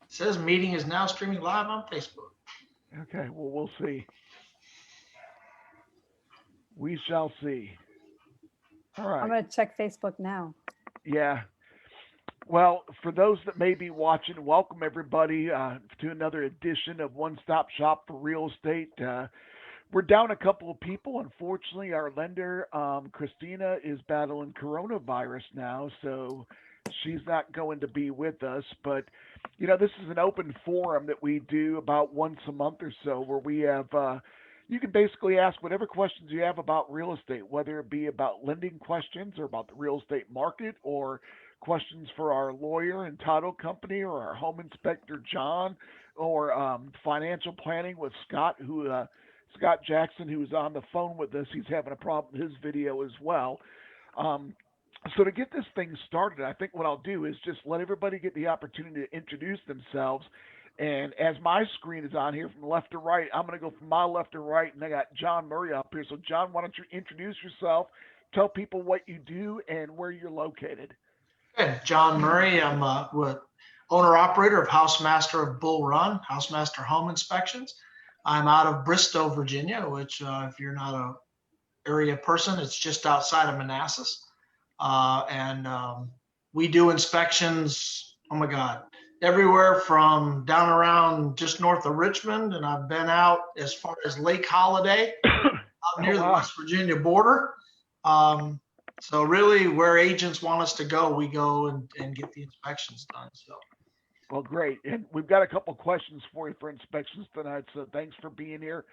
It says meeting is now streaming live on Facebook. Okay, well, we'll see. We shall see. All I'm right. going to check Facebook now. Yeah. Well, for those that may be watching, welcome everybody to another edition of One Stop Shop for Real Estate. We're down a couple of people. Unfortunately, our lender, Christina, is battling coronavirus now, so she's not going to be with us. But, this is an open forum that we do about once a month or so where we have, you can basically ask whatever questions you have about real estate, whether it be about lending questions or about the real estate market or questions for our lawyer and title company or our home inspector, John, or financial planning with Scott, Scott Jackson, who is on the phone with us. He's having a problem with his video as well. Um, so to get this thing started, I think what I'll do is just let everybody get the opportunity to introduce themselves. And as my screen is on here from left to right, I'm going to go from my left to right, and I got John Murray up here. So, John, why don't you introduce yourself, tell people what you do and where you're located. Good. John Murray. I'm with owner operator of Housemaster of Bull Run, Housemaster Home Inspections. I'm out of Bristow, Virginia, which if you're not a area person, it's just outside of Manassas. And we do inspections, oh my God, everywhere from down around just north of Richmond. And I've been out as far as Lake Holiday, out near Oh, the wow. West Virginia border. Um, so really where agents want us to go, we go and get the inspections done. So Well, great. And we've got a couple questions for you for inspections tonight, so thanks for being here.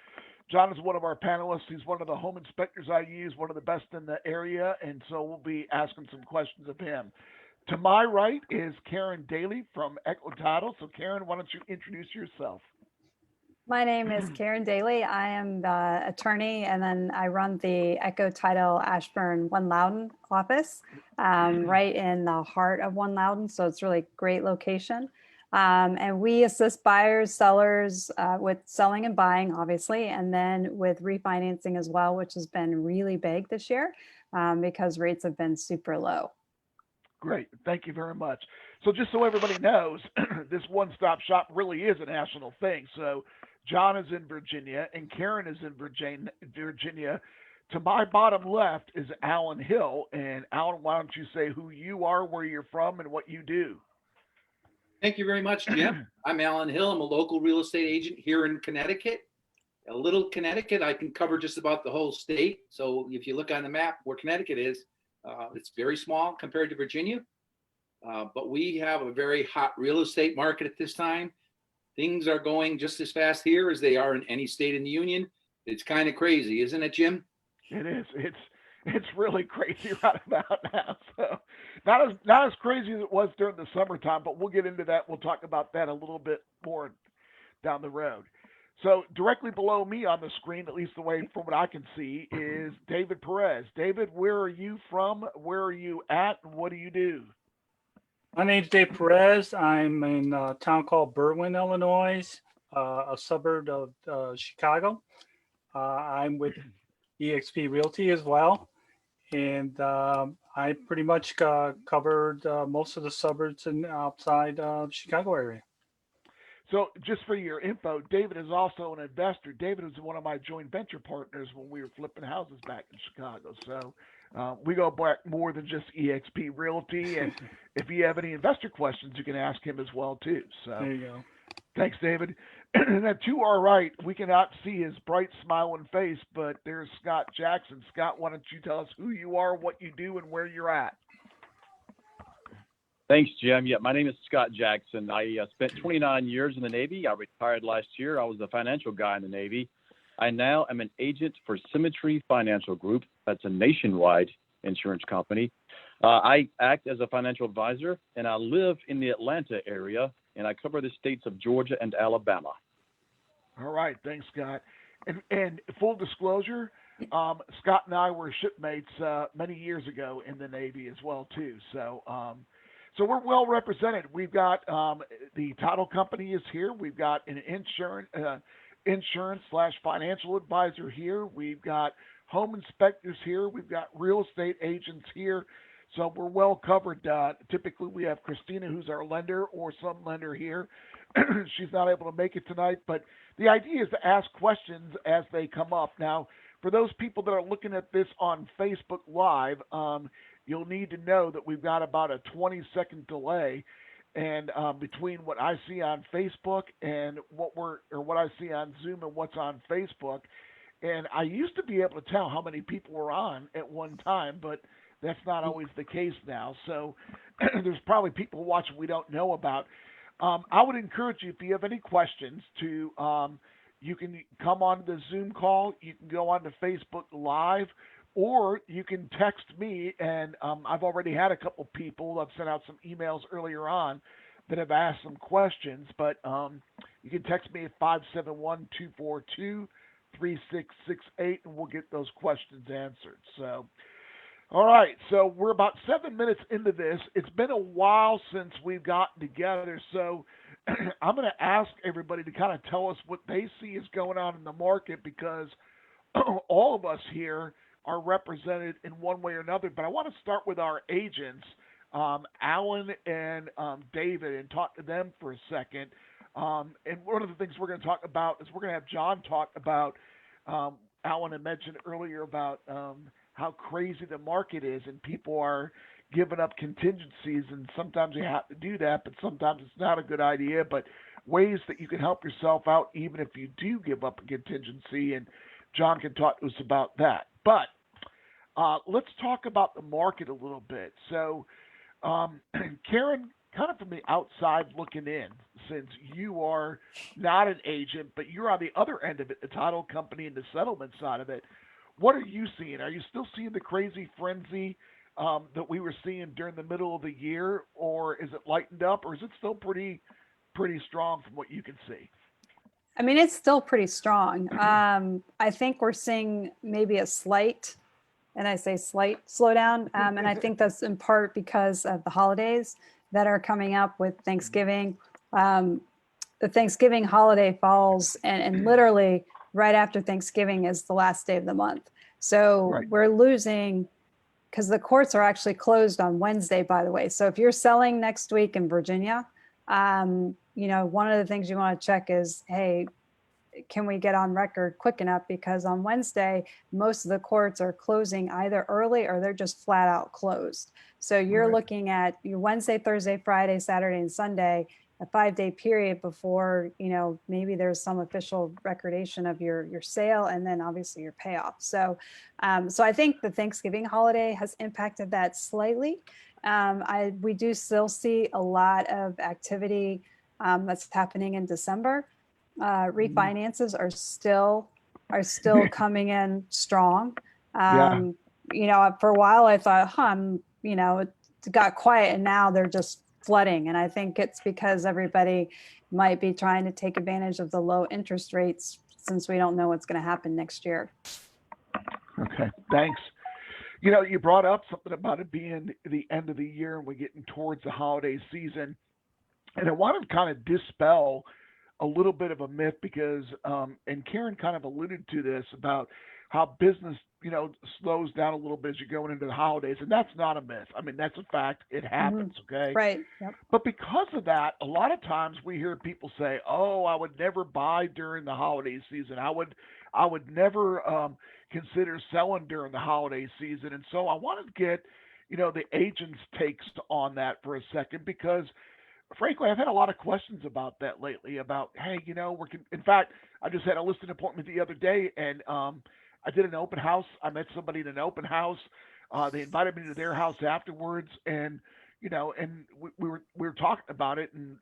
John is one of our panelists. He's one of the home inspectors I use, one of the best in the area, and so we'll be asking some questions of him. To my right is Karen Daly from Echo Title. So, Karen, why don't you introduce yourself? My name is Karen Daly. I am the attorney, and then I run the Echo Title Ashburn One Loudon office, right in the heart of One Loudon. So it's really great location. And we assist buyers, sellers with selling and buying, obviously, and then with refinancing as well, which has been really big this year because rates have been super low. Great. Thank you very much. So, just so everybody knows, this one stop shop really is a national thing. So, John is in Virginia and Karen is in Virginia. To my bottom left is Alan Hill. And, Alan, why don't you say who you are, where you're from, and what you do? Thank you very much, Jim. I'm Alan Hill. I'm a local real estate agent here in Connecticut. A little Connecticut, I can cover just about the whole state. So if you look on the map where Connecticut is, it's very small compared to Virginia. But we have a very hot real estate market at this time. Things are going just as fast here as they are in any state in the union. It's kind of crazy, isn't it, Jim? It is. It's really crazy right about now. So not as crazy as it was during the summertime, but we'll get into that. We'll talk about that a little bit more down the road. So directly below me on the screen, at least the way from what I can see, is David Perez. David, where are you from? Where are you at? And what do you do? My name's Dave Perez. I'm in a town called Berwyn, Illinois, a suburb of Chicago. I'm with eXp Realty as well. And I pretty much covered most of the suburbs and outside Chicago area. So, just for your info, David is also an investor. David was one of my joint venture partners when we were flipping houses back in Chicago. So, we go back more than just EXP Realty. And if you have any investor questions, you can ask him as well too. So, There you go. thanks, David. And then to our right, we cannot see his bright, smiling face, but there's Scott Jackson. Scott, why don't you tell us who you are, what you do, and where you're at? Thanks, Jim. Yeah, my name is Scott Jackson. I spent 29 years in the Navy. I retired last year. I was a financial guy in the Navy. I now am an agent for Symmetry Financial Group. That's a nationwide insurance company. I act as a financial advisor, and I live in the Atlanta area, and I cover the states of Georgia and Alabama. All right, thanks, Scott. And full disclosure, Scott and I were shipmates many years ago in the Navy as well too. So we're well represented. We've got the title company is here. We've got an insurance slash financial advisor here. We've got home inspectors here. We've got real estate agents here. So we're well covered. Typically, we have Christina, who's our lender, or some lender here. She's not able to make it tonight, but the idea is to ask questions as they come up. Now, for those people that are looking at this on Facebook Live, you'll need to know that we've got about a 20-second delay, and between what I see on Facebook and what I see on Zoom and what's on Facebook. And I used to be able to tell how many people were on at one time, but that's not always the case now. So there's probably people watching we don't know about. I would encourage you, if you have any questions, to you can come on the Zoom call, you can go on to Facebook Live, or you can text me. And I've already had a couple people. I've sent out some emails earlier on that have asked some questions, but you can text me at 571-242-3668, and we'll get those questions answered. So, all right, so we're about 7 minutes into this. It's been a while since we've gotten together, so I'm going to ask everybody to kind of tell us what they see is going on in the market, because all of us here are represented in one way or another. But I want to start with our agents, Alan and David, and talk to them for a second. And one of the things we're going to talk about is we're going to have John talk about, Alan had mentioned earlier about how crazy the market is, and people are giving up contingencies, and sometimes you have to do that, but sometimes it's not a good idea. But ways that you can help yourself out even if you do give up a contingency, and John can talk to us about that. But let's talk about the market a little bit. So, Karen, kind of from the outside looking in, since you are not an agent, but you're on the other end of it, the title company and the settlement side of it, what are you seeing? Are you still seeing the crazy frenzy that we were seeing during the middle of the year, or is it lightened up, or is it still pretty strong from what you can see? I mean, it's still pretty strong. I think we're seeing maybe a slight, and I say slight, slowdown. And I think that's in part because of the holidays that are coming up with Thanksgiving. The Thanksgiving holiday falls, and literally right after Thanksgiving is the last day of the month. So Right. we're losing, because the courts are actually closed on Wednesday, by the way. So if you're selling next week in Virginia, one of the things you want to check is, hey, can we get on record quick enough? Because on Wednesday, most of the courts are closing either early or they're just flat out closed. So you're Right. looking at your Wednesday, Thursday, Friday, Saturday, and Sunday, a 5-day period before, maybe there's some official recordation of your sale, and then obviously your payoff. So I think the Thanksgiving holiday has impacted that slightly. We do still see a lot of activity that's happening in December. Refinances are still coming in strong. Yeah. For a while I thought, it got quiet, and now they're just flooding. And I think it's because everybody might be trying to take advantage of the low interest rates, since we don't know what's going to happen next year. Okay, thanks. You brought up something about it being the end of the year and we're getting towards the holiday season. And I want to kind of dispel a little bit of a myth, because, and Karen kind of alluded to this, about how business, slows down a little bit as you're going into the holidays. And that's not a myth. I mean, that's a fact. It happens. Okay. Right. Yep. But because of that, a lot of times we hear people say, "Oh, I would never buy during the holiday season. I would never consider selling during the holiday season." And so I wanted to get, the agents' takes on that for a second, because frankly, I've had a lot of questions about that lately. About, hey, in fact, I just had a listing appointment the other day, and I did an open house. I met somebody in an open house. They invited me to their house afterwards, and we were talking about it, and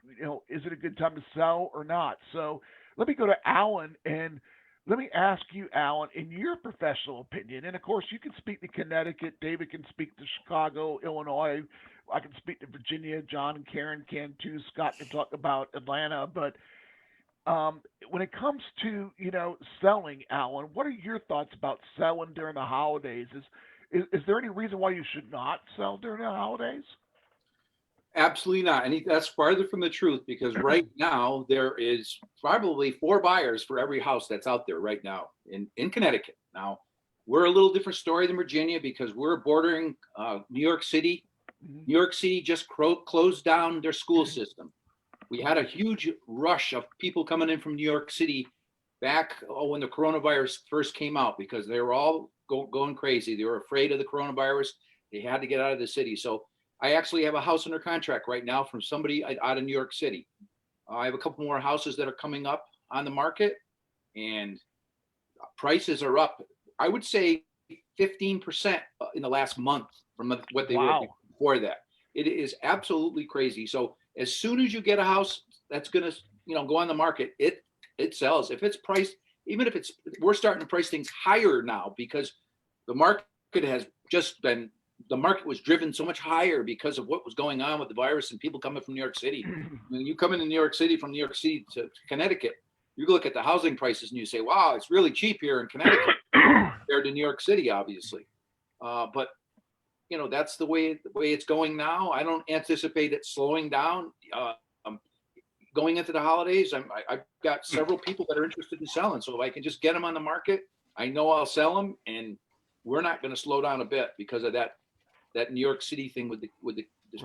is it a good time to sell or not? So let me go to Alan, and let me ask you, Alan, in your professional opinion, and of course you can speak to Connecticut, David can speak to Chicago, Illinois, I can speak to Virginia, John and Karen can too, Scott can talk about Atlanta, but when it comes to selling, Alan, what are your thoughts about selling during the holidays? Is there any reason why you should not sell during the holidays? Absolutely not. And that's farther from the truth, because right now there is probably 4 buyers for every house that's out there right now in Connecticut. Now, We're a little different story than Virginia because we're bordering New York City. Mhm. New York City just closed down their school system. We had a huge rush of people coming in from New York City back when the coronavirus first came out because they were all going crazy. They were afraid of the coronavirus. They had to get out of the city. So I actually have a house under contract right now from somebody out of New York City. I have a couple more houses that are coming up on the market, and prices are up. I would say 15% in the last month from what they were before that. It is absolutely crazy. So as soon as you get a house that's going to, go on the market, it sells. If it's priced, even if we're starting to price things higher now because the market has just been, the market was driven so much higher because of what was going on with the virus and people coming from New York City. When you come into New York City from New York City to Connecticut, you look at the housing prices and you say, wow, it's really cheap here in Connecticut compared to New York City, obviously. But that's the way it's going now. I don't anticipate it slowing down. Going into the holidays, I've got several people that are interested in selling. So if I can just get them on the market, I know I'll sell them, and we're not going to slow down a bit because of that New York City thing with the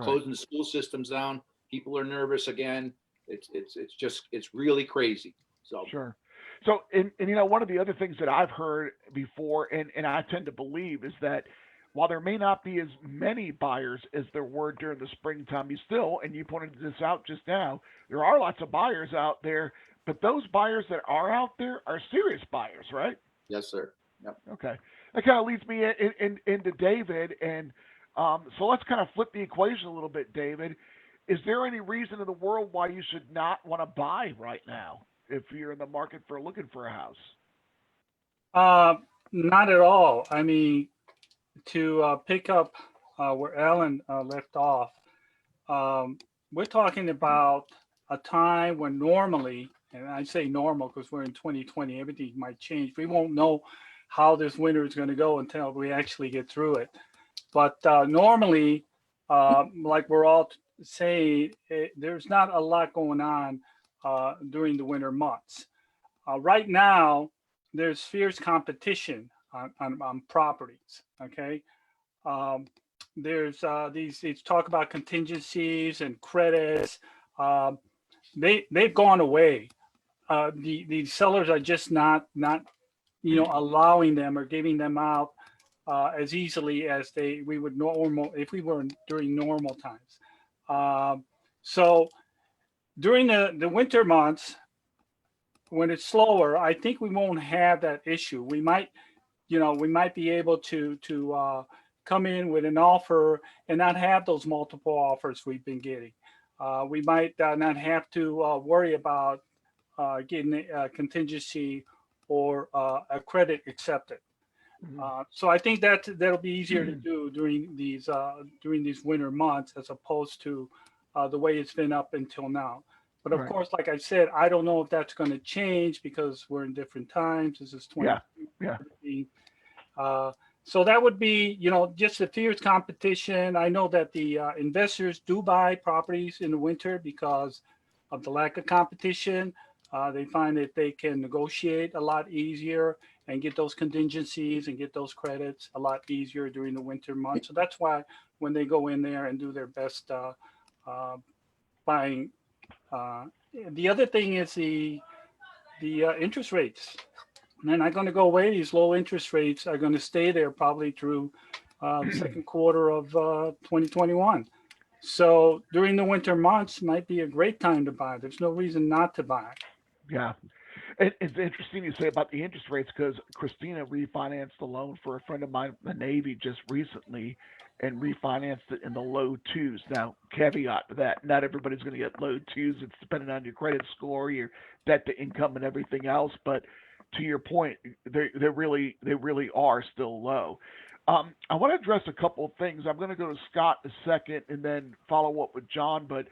closing the school systems down. People are nervous again. It's really crazy. So Sure. So, and one of the other things that I've heard before, and I tend to believe, is that while there may not be as many buyers as there were during the springtime, and you pointed this out just now, there are lots of buyers out there, but those buyers that are out there are serious buyers, right? yes, sir. Yep. Okay. That kind of leads me into David, and so let's kind of flip the equation a little bit, David. Is there any reason in the world why you should not want to buy right now if you're in the market for looking for a house? Not at all. I mean, to pick up where Alan left off, we're talking about a time when normally, and I say normal because we're in 2020, everything might change. We won't know how this winter is going to go until we actually get through it. But normally, like we're all saying, there's not a lot going on during the winter months. Right now, there's fierce competition on properties. Okay, there's these talk about contingencies and credits. They've gone away. The sellers are just not allowing them or giving them out as easily as we would normal if we were during normal times. So during the winter months, when it's slower, I think we won't have that issue. We might be able to come in with an offer and not have those multiple offers we've been getting. We might not have to worry about getting a contingency or a credit accepted. So I think that'll be easier to do during these winter months as opposed to the way it's been up until now. But of course, like I said, I don't know if that's going to change because we're in different times. This is 2020. So that would be, just the fierce competition. I know that the investors do buy properties in the winter because of the lack of competition. They find that they can negotiate a lot easier and get those contingencies and get those credits a lot easier during the winter months. So that's why when they go in there and do their best buying. The other thing is the interest rates. They're not going to go away. These low interest rates are going to stay there probably through the second quarter of 2021. So during the winter months might be a great time to buy. There's no reason not to buy. Yeah. It's interesting you say about the interest rates because Christina refinanced a loan for a friend of mine in the Navy just recently and refinanced it in the low twos. Now, caveat to that, not everybody's going to get low twos. It's depending on your credit score, your debt to income, and everything else. But to your point, they really are still low. I want to address a couple of things. I'm going to go to Scott in a second and then follow up with John, but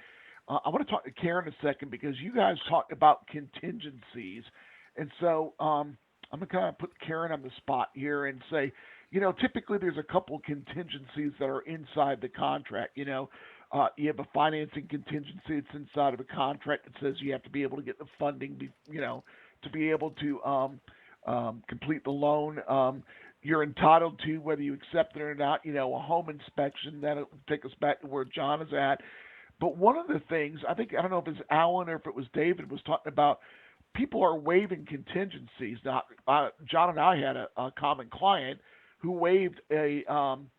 I want to talk to Karen a second because you guys talked about contingencies. And so I'm going to kind of put Karen on the spot here and say, typically there's a couple contingencies that are inside the contract. You have a financing contingency that's inside of a contract that says you have to be able to get the funding, to be able to complete the loan. you're entitled to, whether you accept it or not, a home inspection. That'll take us back to where John is at. But one of the things, I don't know if it's Alan or if it was David, was talking about people are waiving contingencies. Now, John and I had a common client who waived a home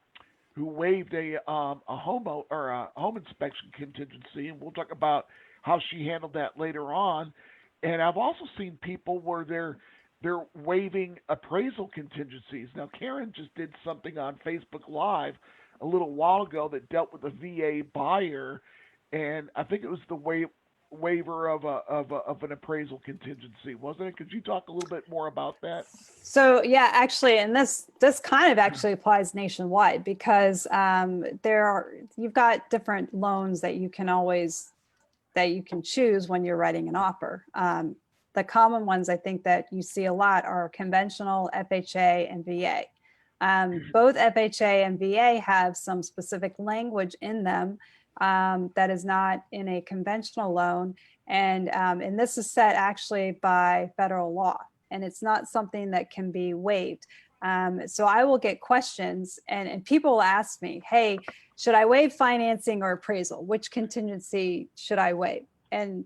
inspection contingency, and we'll talk about how she handled that later on. And I've also seen people where they're waiving appraisal contingencies. Now, Karen just did something on Facebook Live a little while ago that dealt with a VA buyer, and I think it was the waiver of an appraisal contingency, wasn't it? Could you talk a little bit more about that? So yeah, actually, and this kind of actually applies nationwide, because you've got different loans that you can choose when you're writing an offer. The common ones I think that you see a lot are conventional, FHA, and VA. Both FHA and VA have some specific language in them that is not in a conventional loan. And this is set actually by federal law, and it's not something that can be waived. So I will get questions, and people will ask me, hey, should I waive financing or appraisal? Which contingency should I waive? And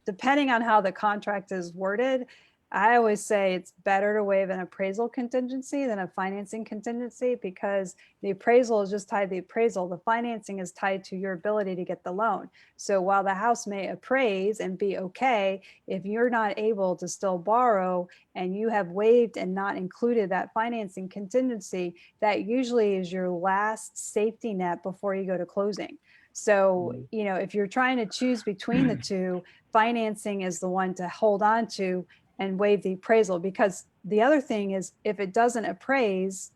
depending on how the contract is worded, I always say it's better to waive an appraisal contingency than a financing contingency, because the appraisal is just tied to the appraisal. The financing is tied to your ability to get the loan. So while the house may appraise and be okay, if you're not able to still borrow and you have waived and not included that financing contingency, that usually is your last safety net before you go to closing. So, if you're trying to choose between the two, financing is the one to hold on to and waive the appraisal. Because the other thing is, if it doesn't appraise,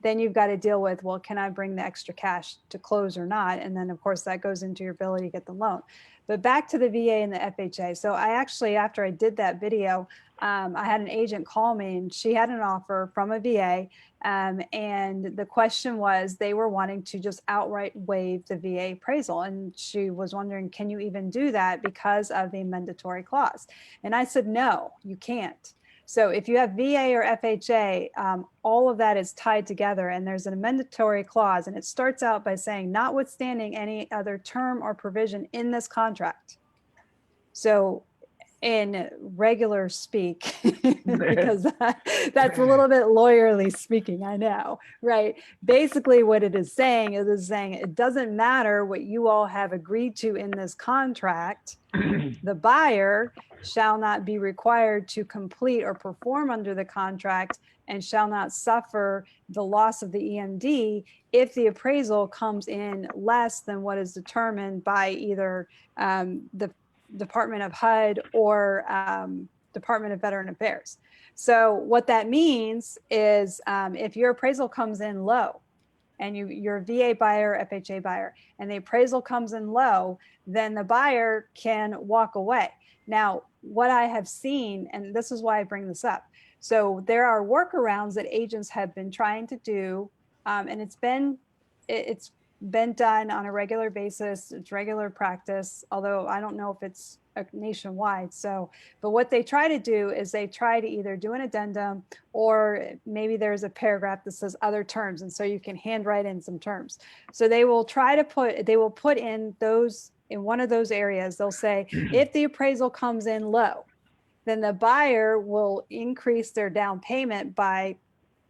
then you've got to deal with, well, can I bring the extra cash to close or not? And then of course that goes into your ability to get the loan. But back to the VA and the FHA. So I actually, after I did that video, I had an agent call me, and she had an offer from a VA. And the question was, they were wanting to just outright waive the VA appraisal. And she was wondering, can you even do that because of the mandatory clause? And I said, no, you can't. So if you have VA or FHA, all of that is tied together, and there's a mandatory clause, and it starts out by saying, notwithstanding any other term or provision in this contract. So in regular speak, because that's a little bit lawyerly speaking, I know, right? Basically what it is saying it doesn't matter what you all have agreed to in this contract, the buyer shall not be required to complete or perform under the contract and shall not suffer the loss of the EMD if the appraisal comes in less than what is determined by either the Department of HUD or Department of Veteran Affairs. So what that means is if your appraisal comes in low, and you're a VA buyer, FHA buyer, and the appraisal comes in low, then the buyer can walk away. Now, what I have seen, and this is why I bring this up, so there are workarounds that agents have been trying to do, and it's been done on a regular basis. It's regular practice, although I don't know if it's nationwide. So, but what they try to do is they try to either do an addendum, or maybe there's a paragraph that says other terms, and so you can handwrite in some terms. So they will put in those, in one of those areas, they'll say, if the appraisal comes in low, then the buyer will increase their down payment by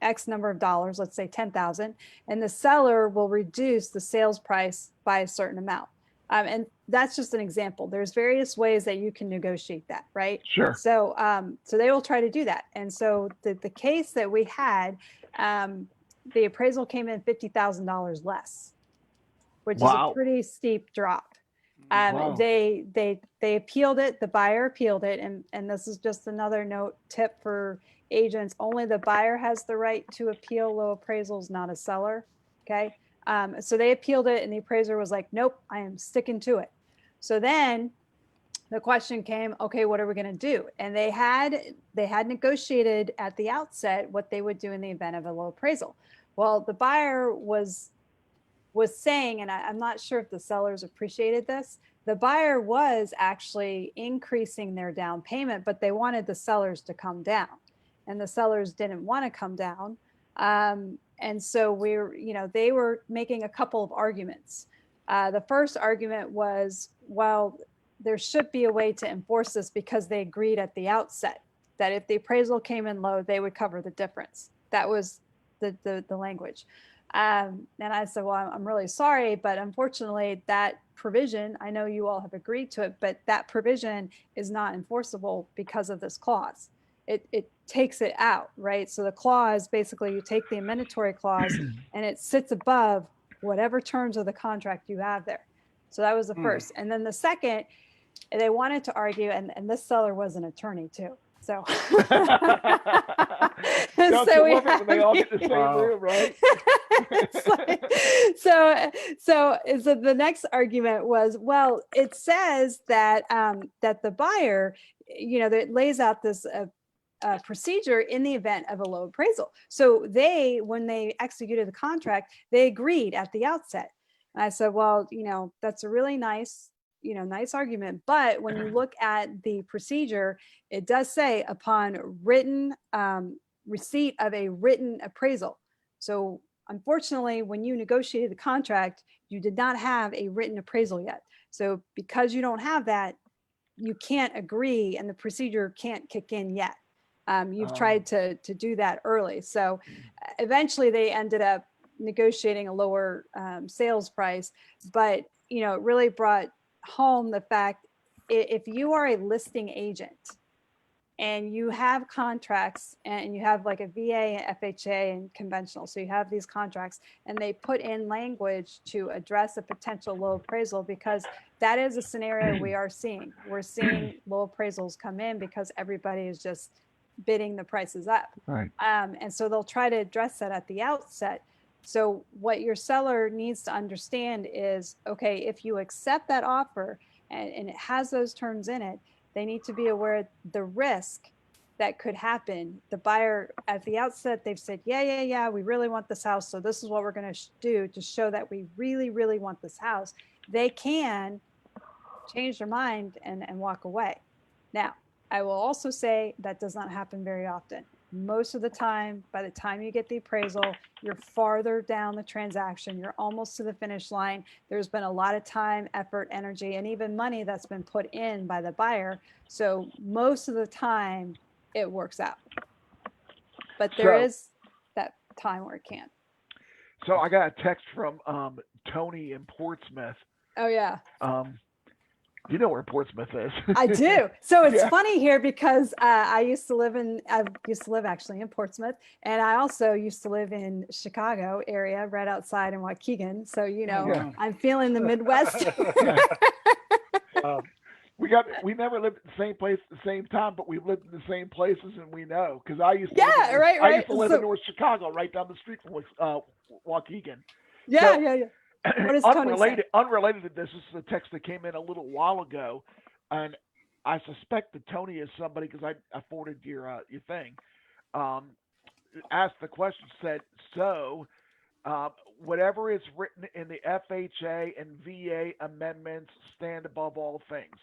X number of dollars, let's say 10,000, and the seller will reduce the sales price by a certain amount. And that's just an example. There's various ways that you can negotiate that, right? Sure. So, so they will try to do that. And so the case that we had, the appraisal came in $50,000 less, which is a pretty steep drop. Wow. They appealed it. The buyer appealed it, and this is just another tip for agents. Only the buyer has the right to appeal low appraisals, not a seller. Okay. So they appealed it, and the appraiser was like, nope, I am sticking to it. So then the question came, okay, what are we going to do? And they had negotiated at the outset what they would do in the event of a low appraisal. Well, the buyer was saying, and I'm not sure if the sellers appreciated this, the buyer was actually increasing their down payment, but they wanted the sellers to come down. And the sellers didn't want to come down. And so they were making a couple of arguments. The first argument was, well, there should be a way to enforce this because they agreed at the outset that if the appraisal came in low, they would cover the difference. That was the language. And I said, well, I'm really sorry, but unfortunately that provision, I know you all have agreed to it, but that provision is not enforceable because of this clause. It takes it out, right? So the clause, basically you take the amendatory clause and it sits above whatever terms of the contract you have there. So that was the first. And then the second, they wanted to argue, and this seller was an attorney too. So, Don't so you love it when they all get in the same room, right? so the next argument was, well, it says that that the buyer, that lays out this procedure in the event of a low appraisal. So when they executed the contract, they agreed at the outset. And I said, well, that's a really nice argument. But when you look at the procedure, it does say upon written receipt of a written appraisal. So unfortunately, when you negotiated the contract, you did not have a written appraisal yet. So because you don't have that, you can't agree and the procedure can't kick in yet. You've tried to do that early. So eventually they ended up negotiating a lower sales price, but it really brought home the fact, if you are a listing agent and you have contracts and you have like a VA, FHA, and conventional, so you have these contracts and they put in language to address a potential low appraisal, because that is a scenario we are seeing. We're seeing low appraisals come in because everybody is just bidding the prices up. Right. And so they'll try to address that at the outset. So what your seller needs to understand is, okay, if you accept that offer and it has those terms in it, they need to be aware of the risk that could happen. The buyer at the outset, they've said, yeah, we really want this house. So this is what we're going to do to show that we really, really want this house. They can change their mind and walk away. Now, I will also say that does not happen very often. Most of the time, by the time you get the appraisal, you're farther down the transaction. You're almost to the finish line. There's been a lot of time, effort, energy, and even money that's been put in by the buyer. So most of the time it works out. But there is that time where it can't. So I got a text from Tony in Portsmouth. Oh, yeah. You know where Portsmouth is. I do. So it's Yeah. funny here because I used to live actually in Portsmouth, and I also used to live in Chicago area, right outside in Waukegan. So Yeah. I'm feeling the Midwest. We never lived in the same place at the same time, but we've lived in the same places, and we know, because I used to right. I used to live in North Chicago, right down the street from Waukegan. Yeah. What is Tony saying? Unrelated to this is the text that came in a little while ago, and I suspect that Tony is somebody, because I forwarded your thing. Asked the question, said, so whatever is written in the FHA and VA amendments stand above all things.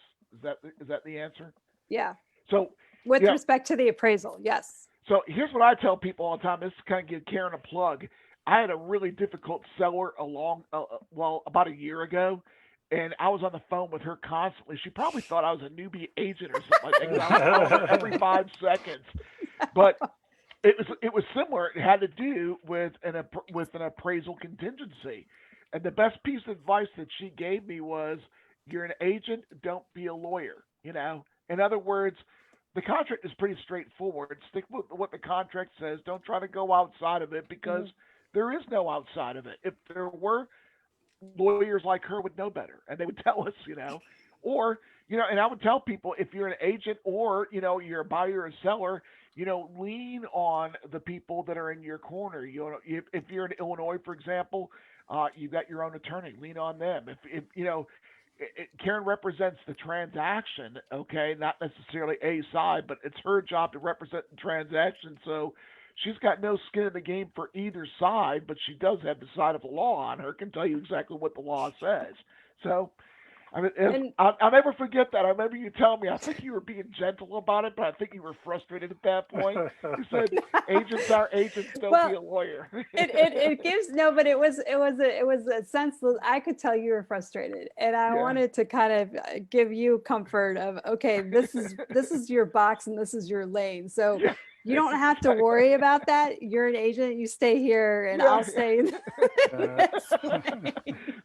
Is that the answer? Yeah. So with respect to the appraisal, yes. So here's what I tell people all the time. This is kind of give Karen a plug. I had a really difficult seller about a year ago, and I was on the phone with her constantly. She probably thought I was a newbie agent or something like that. I was calling her every 5 seconds, but it was similar. It had to do with an appraisal contingency, and the best piece of advice that she gave me was, "You're an agent. Don't be a lawyer." In other words, the contract is pretty straightforward. Stick with what the contract says. Don't try to go outside of it, because there is no outside of it. If there were, lawyers like her would know better, and they would tell us, or, and I would tell people, if you're an agent or, you're a buyer or seller, lean on the people that are in your corner. If you're in Illinois, for example, you've got your own attorney, lean on them. If Karen represents the transaction, okay, not necessarily a side, but it's her job to represent the transaction. So she's got no skin in the game for either side, but she does have the side of the law on her, can tell you exactly what the law says. So, I mean, And I'll never forget that. I remember you telling me. I think you were being gentle about it, but I think you were frustrated at that point. You said, "Agents are agents. Don't well, be a lawyer." it gives no, but it was a sense that I could tell you were frustrated, and I Yeah. wanted to kind of give you comfort of, okay, this is your box and this is your lane, so Yeah. you don't have to worry about that. You're an agent. You stay here, and I'll Yeah. stay in this lane.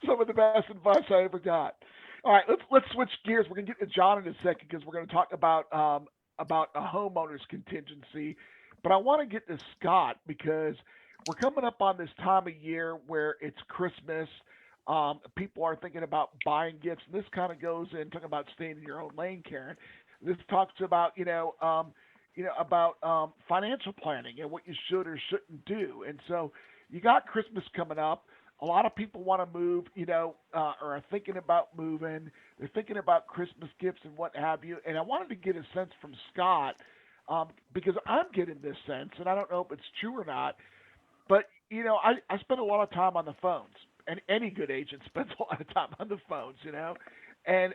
Some of the best advice I ever got. All right, let's switch gears. We're gonna get to John in a second because we're gonna talk about a homeowner's contingency, but I want to get to Scott because we're coming up on this time of year where it's Christmas. People are thinking about buying gifts, and this kind of goes in talking about staying in your own lane, Karen. This talks about financial planning and what you should or shouldn't do. And so you got Christmas coming up. A lot of people want to move, or are thinking about moving. They're thinking about Christmas gifts and what have you. And I wanted to get a sense from Scott because I'm getting this sense, and I don't know if it's true or not, but I spend a lot of time on the phones, and any good agent spends a lot of time on the phones, and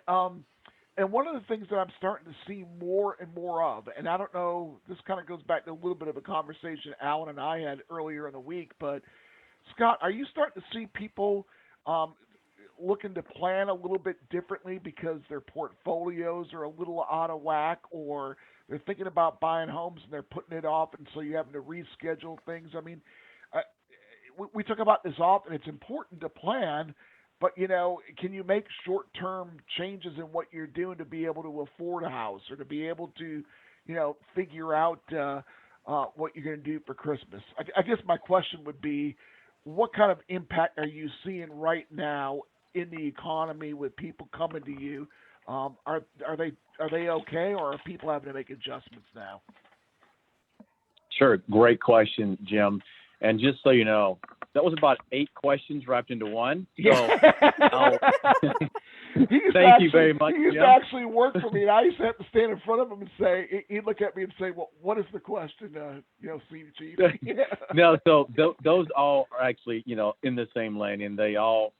one of the things that I'm starting to see more and more of, and I don't know, this kind of goes back to a little bit of a conversation Alan and I had earlier in the week, but Scott, are you starting to see people looking to plan a little bit differently because their portfolios are a little out of whack, or they're thinking about buying homes and they're putting it off, and so you're having to reschedule things? I mean, we talk about this often. It's important to plan, but can you make short-term changes in what you're doing to be able to afford a house or to be able to, figure out what you're going to do for Christmas? I guess my question would be, what kind of impact are you seeing right now in the economy with people coming to you? Are they okay, or are people having to make adjustments now? Sure. Great question, Jim. And just so you know, that was about 8 questions wrapped into one. So thank you very much. He used Jim. to actually work for me, and I used to have to stand in front of him and say, he'd look at me and say, "Well, what is the question, Senior Chief?" No, so those all are actually, in the same lane, and they all,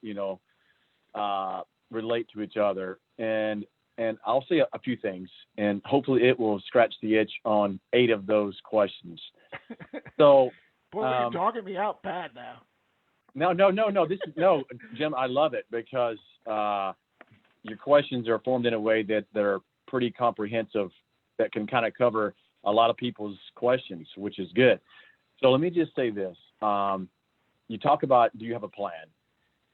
relate to each other. And I'll say a few things, and hopefully it will scratch the itch on 8 of those questions. So, boy, you're dogging me out bad now. No. This is Jim. I love it because your questions are formed in a way that they're pretty comprehensive, that can kind of cover a lot of people's questions, which is good. So let me just say this: you talk about, do you have a plan?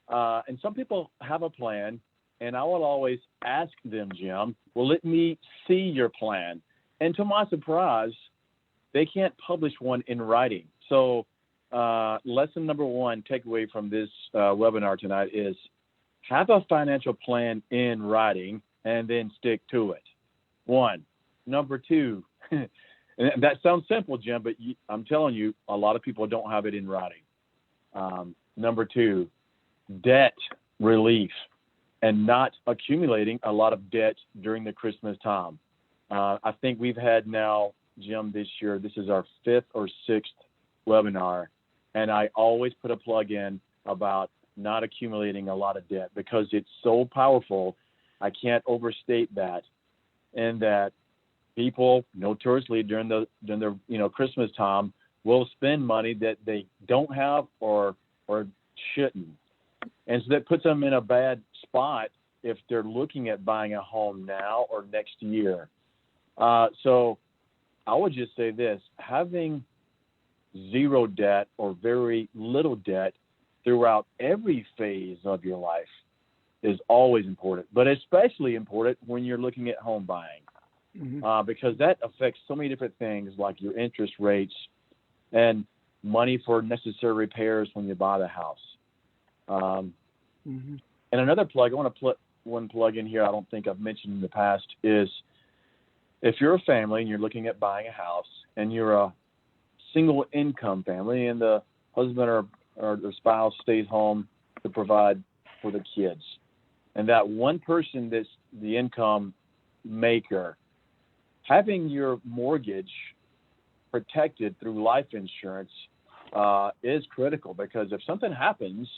And some people have a plan, and I will always ask them, Jim, well, let me see your plan. And to my surprise, they can't publish one in writing. So lesson number 1 takeaway from this webinar tonight is have a financial plan in writing and then stick to it. 1. Number 2, and that sounds simple, Jim, but I'm telling you, a lot of people don't have it in writing. Number 2, debt relief and not accumulating a lot of debt during the Christmas time. I think we've had now, Jim, this year, this is our 5th or 6th webinar, and I always put a plug in about not accumulating a lot of debt because it's so powerful. I can't overstate that, and that people notoriously during the Christmas time will spend money that they don't have or shouldn't, and so that puts them in a bad spot if they're looking at buying a home now or next year. So I would just say this: having zero debt or very little debt throughout every phase of your life is always important, but especially important when you're looking at home buying, because that affects so many different things like your interest rates and money for necessary repairs when you buy the house. And another plug, I want to put one plug in here I don't think I've mentioned in the past, is if you're a family and you're looking at buying a house and you're a single income family and the husband or the spouse stays home to provide for the kids, and that one person that's the income maker, having your mortgage protected through life insurance is critical, because if something happens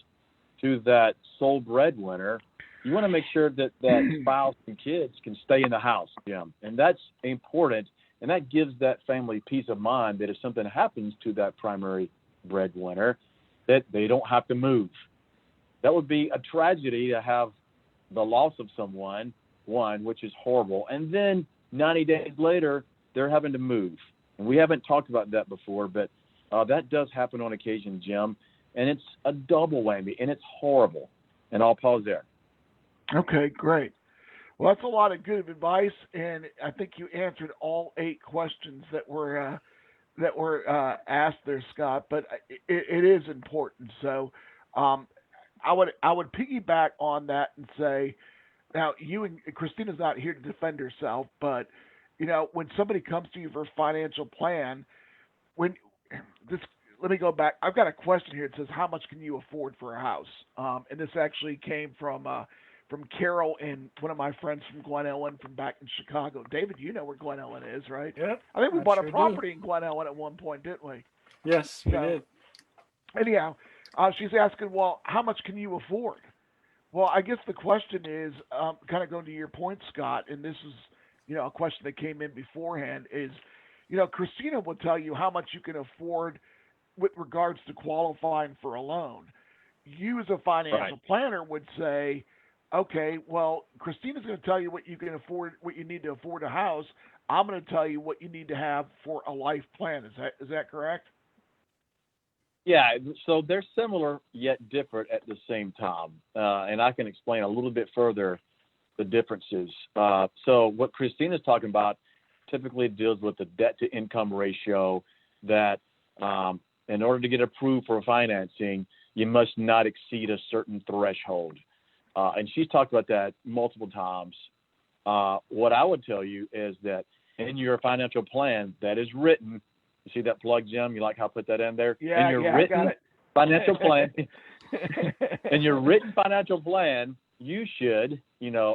to that sole breadwinner, you want to make sure that that spouse and kids can stay in the house, Jim. And that's important. And that gives that family peace of mind that if something happens to that primary breadwinner, that they don't have to move. That would be a tragedy to have the loss of someone, one, which is horrible. And then 90 days later, they're having to move. And we haven't talked about that before, but that does happen on occasion, Jim. And it's a double whammy, and it's horrible. And I'll pause there. Okay, great. Well, that's a lot of good advice, and I think you answered all 8 questions that were asked there, Scott. But it is important. So I would piggyback on that and say, now you and Christina's not here to defend herself, but when somebody comes to you for a financial plan, let me go back. I've got a question here. It says, how much can you afford for a house? And this actually came from Carol and one of my friends from Glen Ellen from back in Chicago. David, you know where Glen Ellen is, right? Yep. I think we bought sure a property in Glen Ellen at one point, didn't we? Yes, we So, did. Anyhow, she's asking, well, how much can you afford? Well, I guess the question is, kind of going to your point, Scott, and this is, a question that came in beforehand is, Christina will tell you how much you can afford with regards to qualifying for a loan. You as a financial planner would say, okay, well, Christina's going to tell you what you can afford, what you need to afford a house. I'm going to tell you what you need to have for a life plan. Is that correct? Yeah, so they're similar yet different at the same time. And I can explain a little bit further the differences. So what Christina's talking about typically deals with the debt-to-income ratio that in order to get approved for financing, you must not exceed a certain threshold. And she's talked about that multiple times. What I would tell you is that in your financial plan that is written, you see that plug, Jim? You like how I put that in there? Yeah, in your I written got it. financial plan, in your written financial plan, you should,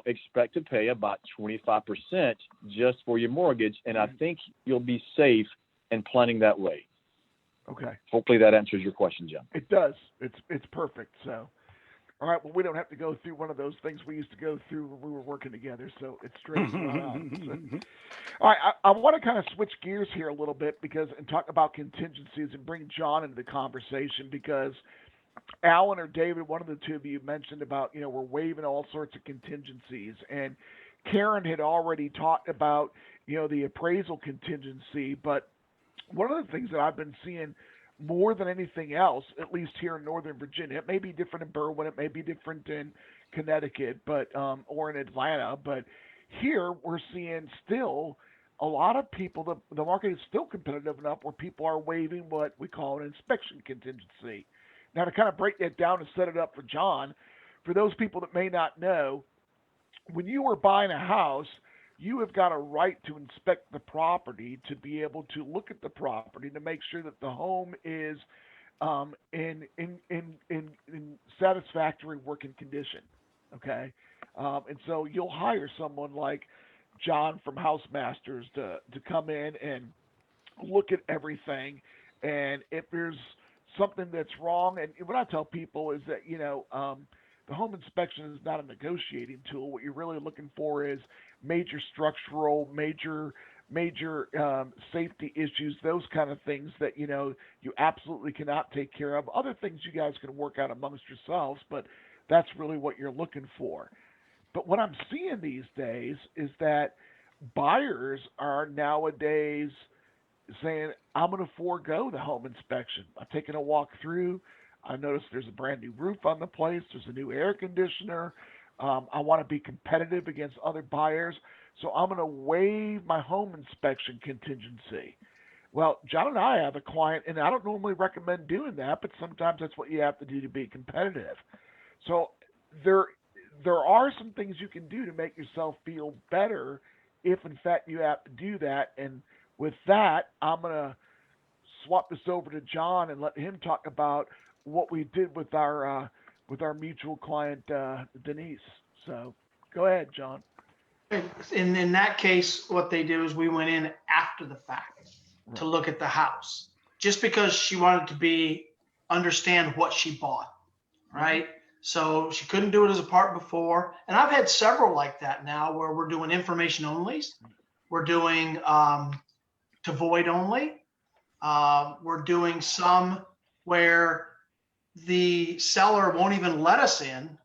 expect to pay about 25% just for your mortgage. And I think you'll be safe in planning that way. Okay. Hopefully that answers your question, Jim. It does. It's perfect. So, all right. Well, we don't have to go through one of those things we used to go through when we were working together. So it's straight right on. So, all right. I want to kind of switch gears here a little bit and talk about contingencies and bring John into the conversation because Alan or David, one of the two of you mentioned about, we're waiving all sorts of contingencies. And Karen had already talked about, the appraisal contingency. But one of the things that I've been seeing more than anything else, at least here in Northern Virginia, it may be different in Berwyn, it may be different in Connecticut, but or in Atlanta, but here we're seeing still a lot of people, the market is still competitive enough where people are waiving what we call an inspection contingency. Now, to kind of break that down and set it up for John, for those people that may not know, when you are buying a house, you have got a right to inspect the property, to be able to look at the property, to make sure that the home is in satisfactory working condition. Okay, and so you'll hire someone like John from House Masters to come in and look at everything, and if there's something that's wrong, and what I tell people is that the home inspection is not a negotiating tool. What you're really looking for is major structural, major safety issues, those kind of things that, you absolutely cannot take care of. Other things you guys can work out amongst yourselves, but that's really what you're looking for. But what I'm seeing these days is that buyers are nowadays saying, I'm going to forego the home inspection. I've taken a walk through. I noticed there's a brand new roof on the place. There's a new air conditioner. I want to be competitive against other buyers. So I'm going to waive my home inspection contingency. Well, John and I have a client, and I don't normally recommend doing that, but sometimes that's what you have to do to be competitive. So there are some things you can do to make yourself feel better if, in fact, you have to do that. And with that, I'm going to swap this over to John and let him talk about what we did with our mutual client, Denise. So go ahead, John. In that case, what they did is we went in after the fact to look at the house, just because she wanted to understand what she bought, right? So she couldn't do it as a part before. And I've had several like that now where we're doing information onlys. We're doing to void only. We're doing some where the seller won't even let us in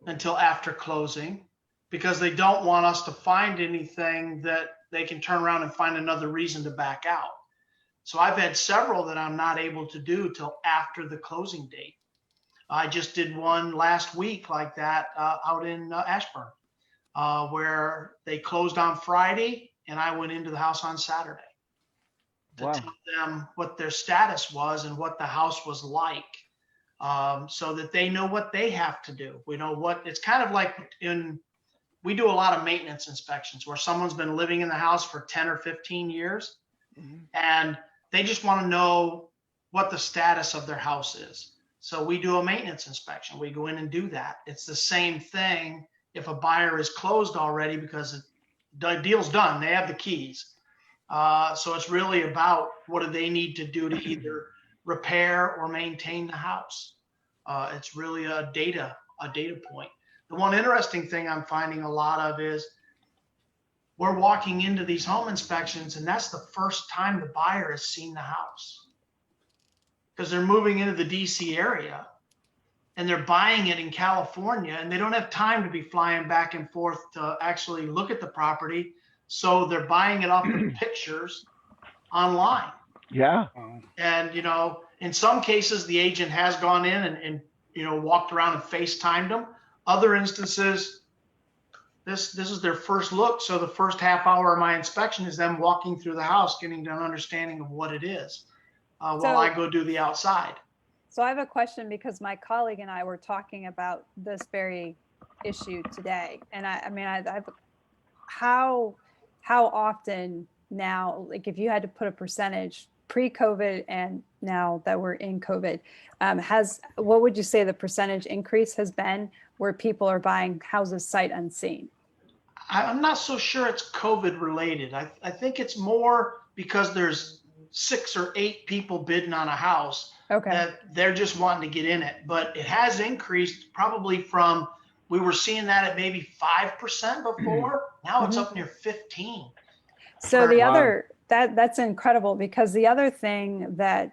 until after closing because they don't want us to find anything that they can turn around and find another reason to back out. So I've had several that I'm not able to do till after the closing date. I just did one last week like that out in Ashburn, where they closed on Friday and I went into the house on Saturday to tell them what their status was and what the house was like, so that they know what they have to do. We know what it's kind of like we do a lot of maintenance inspections where someone's been living in the house for 10 or 15 years and they just want to know what the status of their house is. So we do a maintenance inspection. We go in and do that. It's the same thing if a buyer is closed already because the deal's done. They have the keys. So it's really about what do they need to do to either repair or maintain the house. It's really a data point. The one interesting thing I'm finding a lot of is we're walking into these home inspections and that's the first time the buyer has seen the house. Because they're moving into the DC area and they're buying it in California and they don't have time to be flying back and forth to actually look at the property. So they're buying it off of pictures online. Yeah. And, in some cases, the agent has gone in and walked around and FaceTimed them. Other instances, this is their first look. So the first half hour of my inspection is them walking through the house, getting an understanding of what it is. While I go do the outside. So I have a question because my colleague and I were talking about this very issue today. And I've how often now, like if you had to put a percentage pre-COVID and now that we're in COVID, what would you say the percentage increase has been where people are buying houses sight unseen? I'm not so sure it's COVID related. I think it's more because there's 6 or 8 people bidding on a house that they're just wanting to get in it. But it has increased probably from, we were seeing that at maybe 5% before. Now it's up near 15. So that's incredible because the other thing that,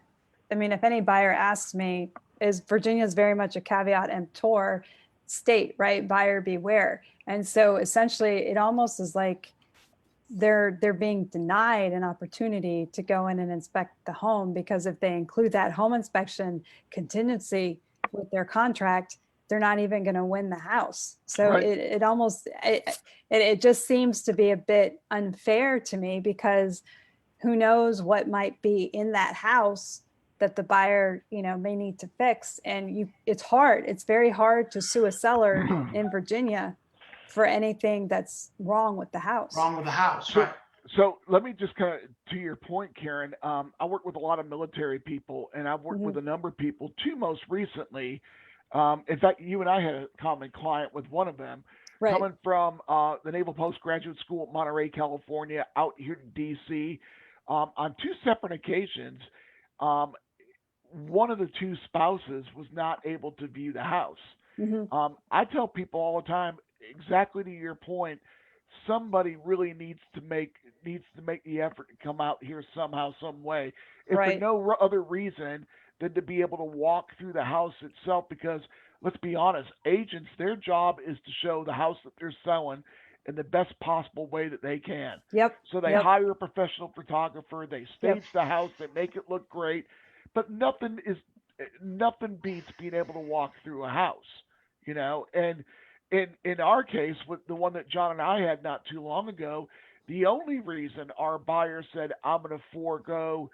if any buyer asks me, is Virginia is very much a caveat emptor state, right? Buyer beware. And so essentially it almost is like they're being denied an opportunity to go in and inspect the home because if they include that home inspection contingency with their contract, they're not even going to win the house. So right. it just seems to be a bit unfair to me because who knows what might be in that house that the buyer, may need to fix. And it's hard. It's very hard to sue a seller in Virginia for anything that's wrong with the house. Right. So let me just kind of, to your point, Karen, I work with a lot of military people and I've worked with a number of people, two most recently. In fact, you and I had a common client with one of them coming from the Naval Postgraduate School at Monterey, California, out here to DC. On 2 separate occasions, one of the 2 spouses was not able to view the house. I tell people all the time, exactly to your point, somebody really needs to make the effort to come out here somehow, some way, if for no other reason than to be able to walk through the house itself. Because let's be honest, agents, their job is to show the house that they're selling in the best possible way that they can. So they hire a professional photographer, they stage the house, they make it look great, but nothing beats being able to walk through a house, and in our case, with the one that John and I had not too long ago, the only reason our buyer said, I'm going to forego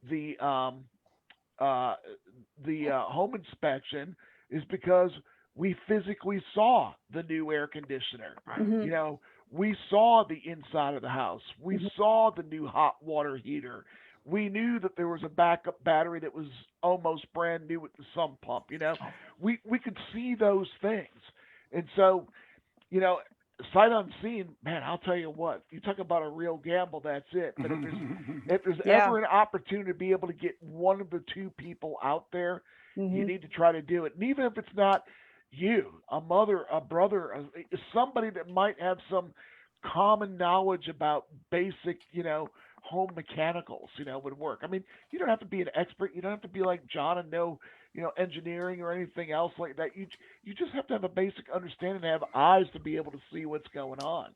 the home inspection is because we physically saw the new air conditioner. We saw the inside of the house. We saw the new hot water heater. We knew that there was a backup battery that was almost brand new with the sump pump. We could see those things. And so, sight unseen, man, I'll tell you what, you talk about a real gamble, that's it. But if there's ever an opportunity to be able to get one of the 2 people out there, you need to try to do it. And even if it's not, a mother, a brother, somebody that might have some common knowledge about basic, home mechanicals, would work. I mean, you don't have to be an expert. You don't have to be like John and know, engineering or anything else like that. You just have to have a basic understanding and have eyes to be able to see what's going on.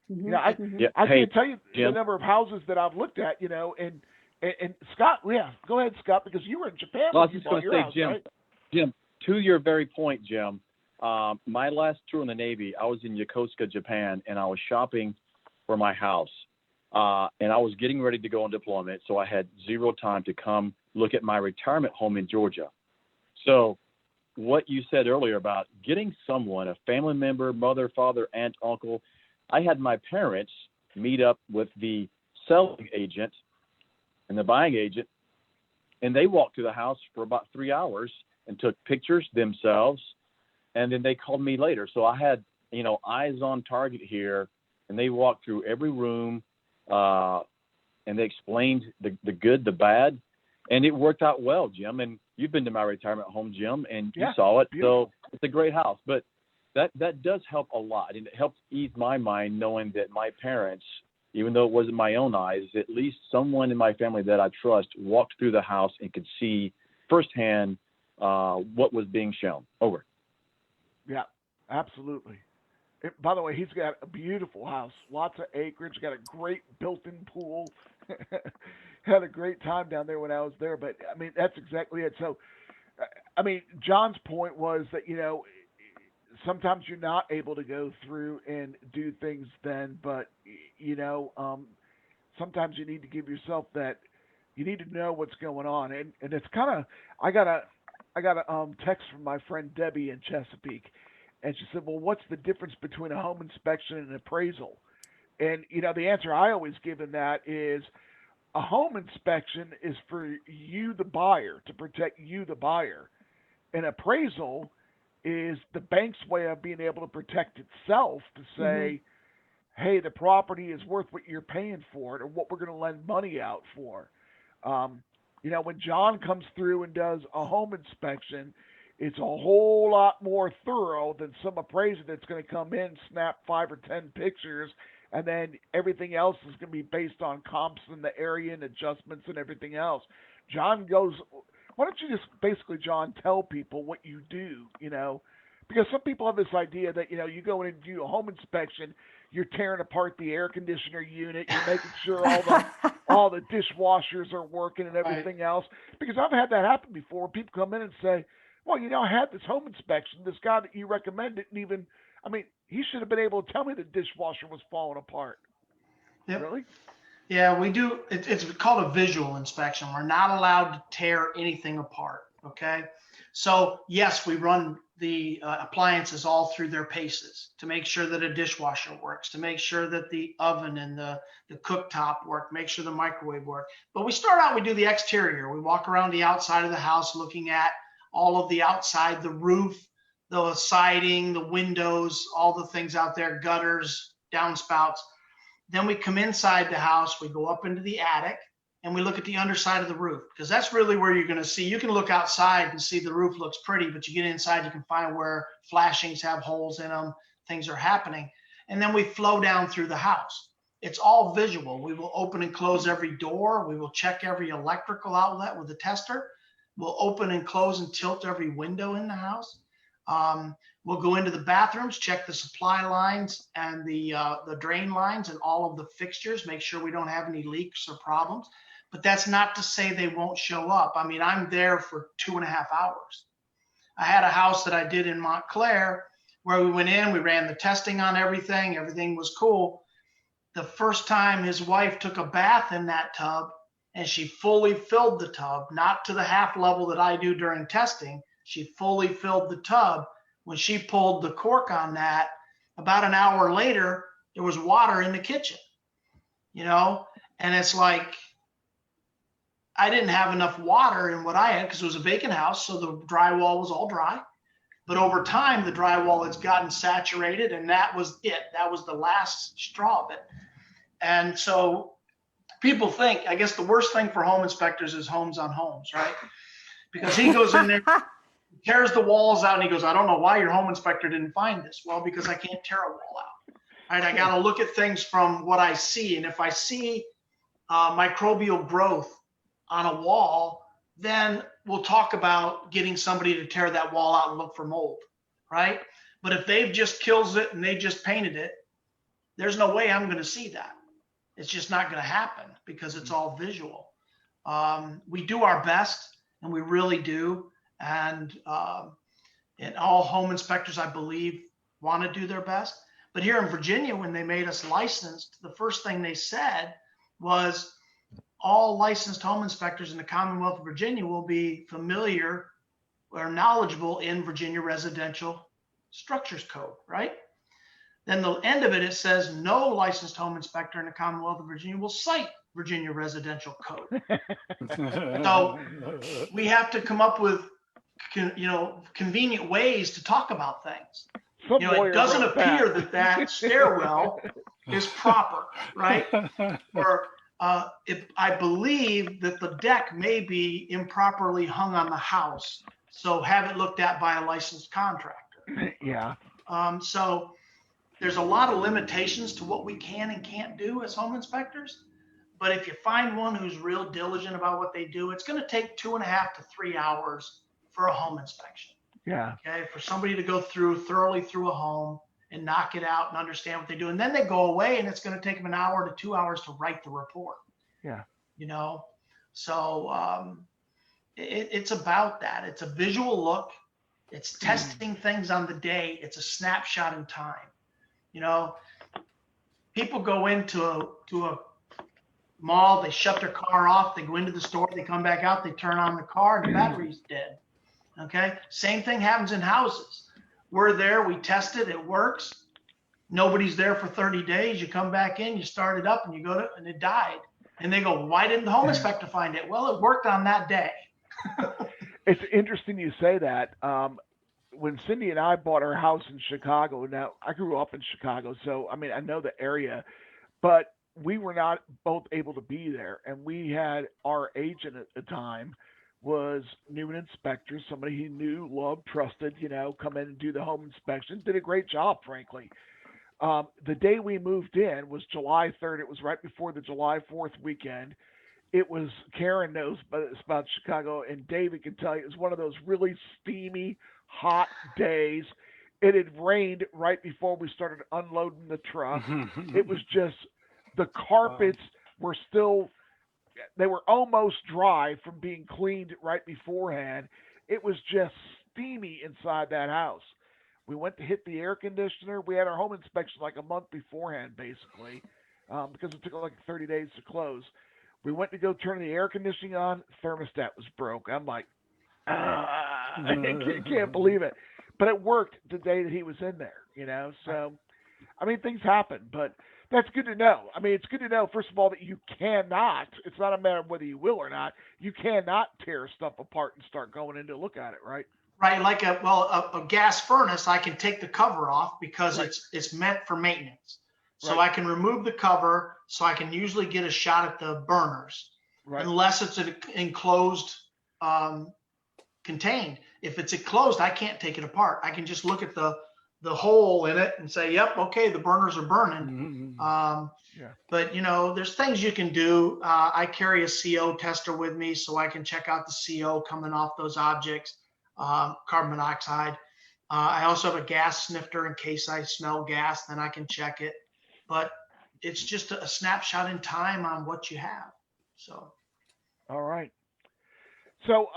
I Yeah. I Hey, can't tell you the Jim. number of houses that I've looked at, and Scott, yeah, go ahead, Scott, because you were in Japan Well, I when was you just bought going to your say, house, Jim, right? Jim, to your very point, Jim, my last tour in the Navy, I was in Yokosuka, Japan, and I was shopping for my house. And I was getting ready to go on deployment, so I had zero time to come look at my retirement home in Georgia. So what you said earlier about getting someone, a family member, mother, father, aunt, uncle, I had my parents meet up with the selling agent and the buying agent, and they walked through the house for about 3 hours and took pictures themselves, and then they called me later. So I had, eyes on target here, and they walked through every room, and they explained the good, the bad, and it worked out well, Jim. And you've been to my retirement home, Jim, and you Yeah, saw it. beautiful. So it's a great house. But that does help a lot, and it helps ease my mind knowing that my parents, even though it wasn't my own eyes, at least someone in my family that I trust walked through the house and could see firsthand what was being shown. Over. Yeah, absolutely. By the way, he's got a beautiful house, lots of acreage, got a great built-in pool. Had a great time down there when I was there. But I mean, that's exactly it. So, I mean, John's point was that sometimes you're not able to go through and do things then, but sometimes you need to give yourself that. You need to know what's going on, and it's kind of. I got a text from my friend Debbie in Chesapeake, and she said, "Well, what's the difference between a home inspection and an appraisal?" And the answer I always give in that is a home inspection is for you, the buyer, to protect you, the buyer. An appraisal is the bank's way of being able to protect itself to say, hey, the property is worth what you're paying for it or what we're going to lend money out for. When John comes through and does a home inspection, it's a whole lot more thorough than some appraiser that's going to come in, snap 5 or 10 pictures, and then everything else is going to be based on comps in the area and adjustments and everything else. John goes, why don't you just basically, John, tell people what you do, because some people have this idea that, you go in and do a home inspection, you're tearing apart the air conditioner unit, you're making sure all the dishwashers are working and everything else. Because I've had that happen before. People come in and say, well, I had this home inspection. This guy that you recommend didn't even, he should have been able to tell me the dishwasher was falling apart. Yep. Really? Yeah, we do. It's called a visual inspection. We're not allowed to tear anything apart. Okay. So yes, we run the appliances all through their paces to make sure that a dishwasher works, to make sure that the oven and the cooktop work, make sure the microwave work. But we start out, we do the exterior. We walk around the outside of the house looking at all of the outside, the roof, the siding, the windows, all the things out there, gutters, downspouts. Then we come inside the house, we go up into the attic, and we look at the underside of the roof, because that's really where you're going to see. You can look outside and see the roof looks pretty, but you get inside, you can find where flashings have holes in them, things are happening. And then we flow down through the house. It's all visual. We will open and close every door. We will check every electrical outlet with a tester. We'll open and close and tilt every window in the house. We'll go into the bathrooms, check the supply lines and the drain lines and all of the fixtures, make sure we don't have any leaks or problems. But that's not to say they won't show up. I'm there for 2.5 hours. I had a house that I did in Montclair where we went in, we ran the testing on everything. Everything was cool. The first time his wife took a bath in that tub and she fully filled the tub, not to the half level that I do during testing. She fully filled the tub. When she pulled the cork on that, about an hour later, there was water in the kitchen, and it's like, I didn't have enough water in what I had because it was a vacant house. So the drywall was all dry, but over time, the drywall has gotten saturated, and that was it. That was the last straw of it. And so people think, I guess the worst thing for home inspectors is homes on homes, right? Because he goes in there, tears the walls out and he goes, I don't know why your home inspector didn't find this. Well, because I can't tear a wall out. Right? I got to look at things from what I see. And if I see microbial growth on a wall, then we'll talk about getting somebody to tear that wall out and look for mold, right? But if they've just kills it and they just painted it, there's no way I'm going to see that. It's just not going to happen because it's all visual. We do our best, and we really do. And all home inspectors, I believe, want to do their best. But here in Virginia, when they made us licensed, the first thing they said was all licensed home inspectors in the Commonwealth of Virginia will be familiar or knowledgeable in Virginia Residential Structures Code, right? Then the end of it, it says no licensed home inspector in the Commonwealth of Virginia will cite Virginia Residential Code. So we have to come up with, convenient ways to talk about things. It doesn't appear that stairwell is proper, right? Or I believe that the deck may be improperly hung on the house, so have it looked at by a licensed contractor. Yeah. So there's a lot of limitations to what we can and can't do as home inspectors. But if you find one who's real diligent about what they do, it's going to take 2.5 to 3 hours for a home inspection. Yeah. Okay. For somebody to go thoroughly through a home and knock it out and understand what they do. And then they go away and it's going to take them 1 hour to 2 hours to write the report. Yeah. So it's about that. It's a visual look. It's testing things on the day. It's a snapshot in time. People go into a mall, they shut their car off, they go into the store, they come back out, they turn on the car, and the battery's dead. Okay. Same thing happens in houses. We're there, we test it, it works. Nobody's there for 30 days. You come back in, you start it up, and you go to, and it died. And they go, why didn't the home inspector find it? Well, it worked on that day. It's interesting you say that. When Cindy and I bought our house in Chicago, now I grew up in Chicago, so I mean, I know the area, but we were not both able to be there. And we had our agent at the time was new an inspector, somebody he knew, loved, trusted, come in and do the home inspection, did a great job, frankly. The day we moved in was July 3rd. It was right before the July 4th weekend. It was, Karen knows about Chicago, and David can tell you, it was one of those really steamy, hot days. It had rained right before we started unloading the truck. It was just, the carpets were still, they were almost dry from being cleaned right beforehand. It was just steamy inside that house. We went to hit the air conditioner. We had our home inspection like a month beforehand, basically, because it took like 30 days to close. We went to go turn the air conditioning on. Thermostat was broke. I'm like, I can't believe it. But it worked the day that he was in there, So, I mean, things happen, but that's good to know. I mean, it's good to know, first of all, that you cannot, it's not a matter of whether you will or not, you cannot tear stuff apart and start going in to look at it, right? Right. Like a gas furnace, I can take the cover off because Right. it's meant for maintenance. So Right. I can remove the cover, so I can usually get a shot at the burners, Right. unless it's an enclosed, contained. If it's enclosed, I can't take it apart. I can just look at the hole in it and say, yep, okay, the burners are burning. Yeah. But there's things you can do. I carry a CO tester with me so I can check out the CO coming off those objects, carbon monoxide. I also have a gas snifter in case I smell gas, then I can check it. But it's just a snapshot in time on what you have. So. All right. So,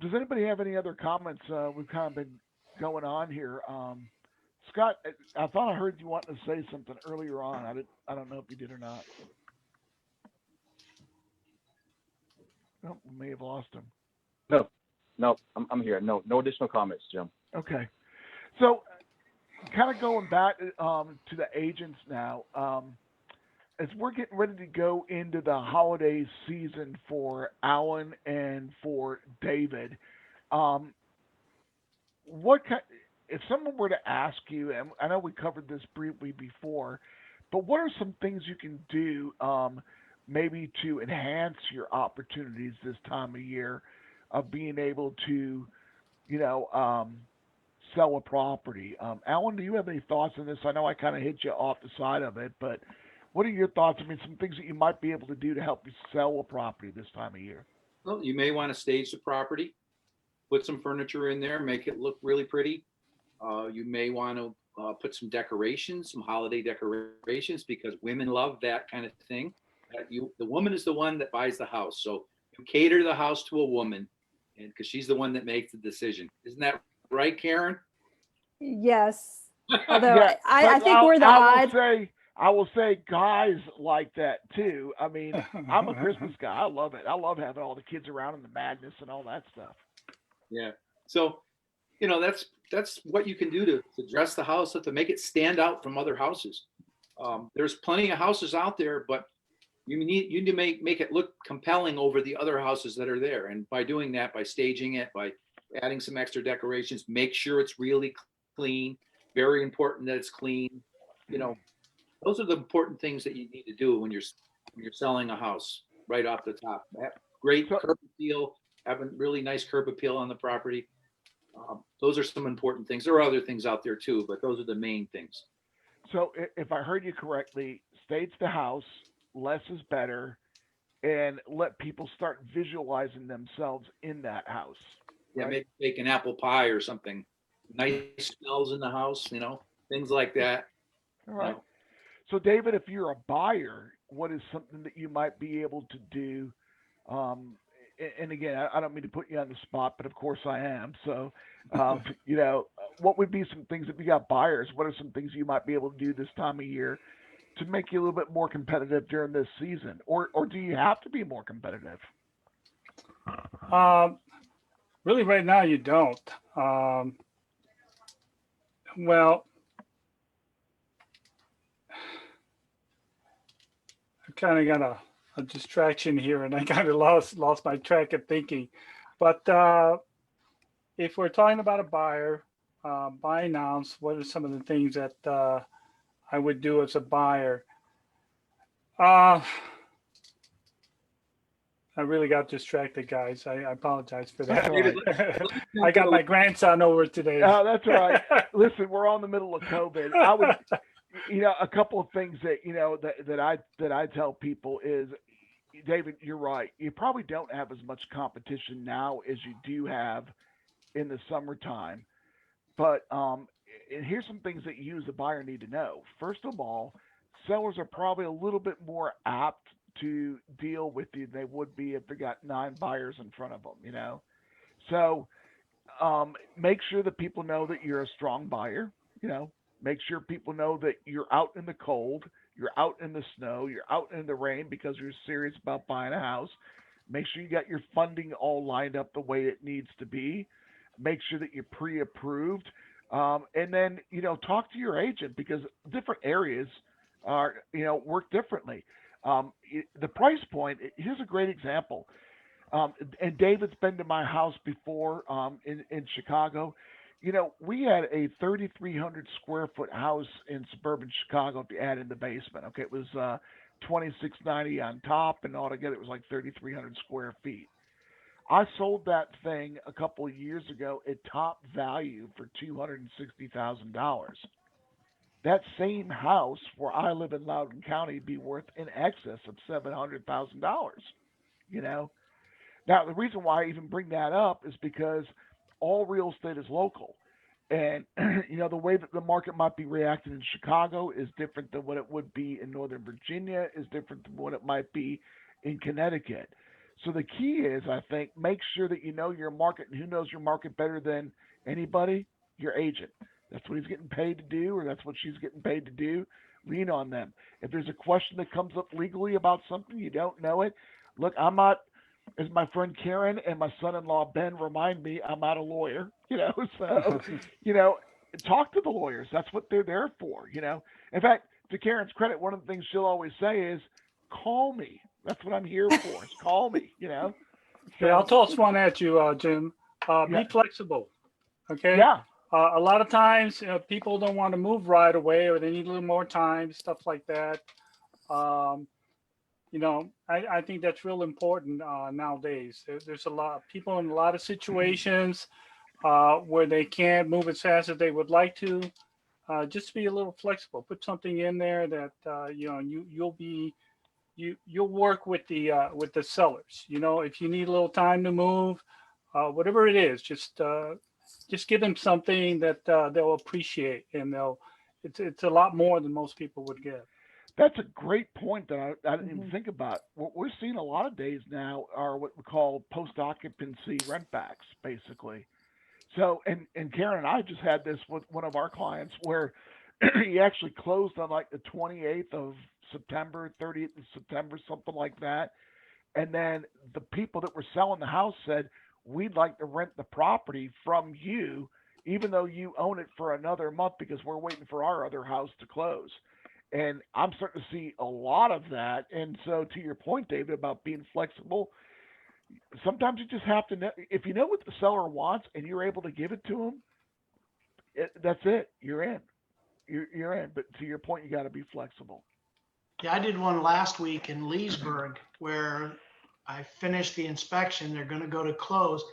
does anybody have any other comments? We've kind of been going on here. Scott, I thought I heard you wanting to say something earlier on. I don't know if you did or not. Oh, we may have lost him. No, I'm here. No additional comments, Jim. Okay. So, kind of going back to the agents now, as we're getting ready to go into the holiday season for Alan and for David, if someone were to ask you, and I know we covered this briefly before, but what are some things you can do maybe to enhance your opportunities this time of year of being able to you know, sell a property. Alan, do you have any thoughts on this? I know I kind of hit you off the side of it, but what are your thoughts? I mean, some things that you might be able to do to help you sell a property this time of year. Well, you may want to stage the property, put some furniture in there, make it look really pretty. You may want to put some decorations, some holiday decorations, because women love that kind of thing. The woman is the one that buys the house, so you cater the house to a woman, and because she's the one that makes the decision. Isn't that right, Karen? Yes. Although Yeah, I but think we're the odd. I will say guys like that too. I mean, I'm a Christmas guy. I love it. I love having all the kids around and the madness and all that stuff. Yeah. So, that's what you can do to dress the house up, to make it stand out from other houses. There's plenty of houses out there, but you need to make it look compelling over the other houses that are there. And by doing that, by staging it, by adding some extra decorations, make sure it's really clean. Very important that it's clean. Those are the important things that you need to do when you're selling a house right off the top. Have great curb appeal, have a really nice curb appeal on the property. Those are some important things. There are other things out there too, but those are the main things. So if I heard you correctly, stage the house, less is better, and let people start visualizing themselves in that house. Yeah, Right? maybe bake an apple pie or something. Nice smells in the house, things like that. All right. So, David, if you're a buyer, what is something that you might be able to do? And again, I don't mean to put you on the spot, but of course I am. So, what would be some things if you got buyers? What are some things you might be able to do this time of year to make you a little bit more competitive during this season, or do you have to be more competitive? Really, right now you don't. Well, I kind of got a distraction here, and I kind of lost my track of thinking. But if we're talking about a buyer, buy announce, what are some of the things that I would do as a buyer? I really got distracted, guys. I apologize for that. Right. I got my grandson over today. Oh, that's all right. Listen, we're all in the middle of COVID. I would, a couple of things that I tell people is, David, you're right. You probably don't have as much competition now as you do have in the summertime. But and here's some things that you as a buyer need to know. First of all, sellers are probably a little bit more apt to deal with you than they would be if they got 9 buyers in front of them. So make sure that people know that you're a strong buyer. Make sure people know that you're out in the cold, you're out in the snow, you're out in the rain because you're serious about buying a house. Make sure you got your funding all lined up the way it needs to be. Make sure that you're pre-approved, and then talk to your agent, because different areas are work differently. The price point. Here's a great example. And David's been to my house before in Chicago. We had a 3,300 square foot house in suburban Chicago. If you add in the basement, okay, it was 2,690 on top, and altogether it was like 3,300 square feet. I sold that thing a couple of years ago at top value for $260,000. That same house where I live in Loudoun County be worth in excess of $700,000. Now, the reason why I even bring that up is because all real estate is local. And, the way that the market might be reacting in Chicago is different than what it would be in Northern Virginia, is different than what it might be in Connecticut. So the key is, I think, make sure that you know your market, and who knows your market better than anybody? Your agent. That's what he's getting paid to do, or that's what she's getting paid to do. Lean on them. If there's a question that comes up legally about something, you don't know it. Look, I'm not, as my friend Karen and my son-in-law Ben remind me, I'm not a lawyer, so, talk to the lawyers. That's what they're there for, In fact, to Karen's credit, one of the things she'll always say is, call me. That's what I'm here for, is call me, So, Okay, I'll toss one at you, Jim. Yeah. Be flexible, okay? Yeah. A lot of times, people don't want to move right away, or they need a little more time, stuff like that. I think that's real important nowadays. There's a lot of people in a lot of situations. where they can't move as fast as they would like to. Just be a little flexible. Put something in there that you'll work with the sellers. If you need a little time to move, whatever it is, just give them something that they'll appreciate, and it's a lot more than most people would get. That's a great point that I didn't even think about. What we're seeing a lot of days now are what we call post-occupancy rentbacks, basically. So, and Karen and I just had this with one of our clients where he actually closed on like the 28th of September, 30th of September, something like that. And then the people that were selling the house said, we'd like to rent the property from you, even though you own it for another month because we're waiting for our other house to close. And I'm starting to see a lot of that. And so to your point, David, about being flexible, sometimes you just have to know, if you know what the seller wants and you're able to give it to them, that's it. You're in. You're in. But to your point, you got to be flexible. Yeah, I did one last week in Leesburg where I finished the inspection. They're going to go to close.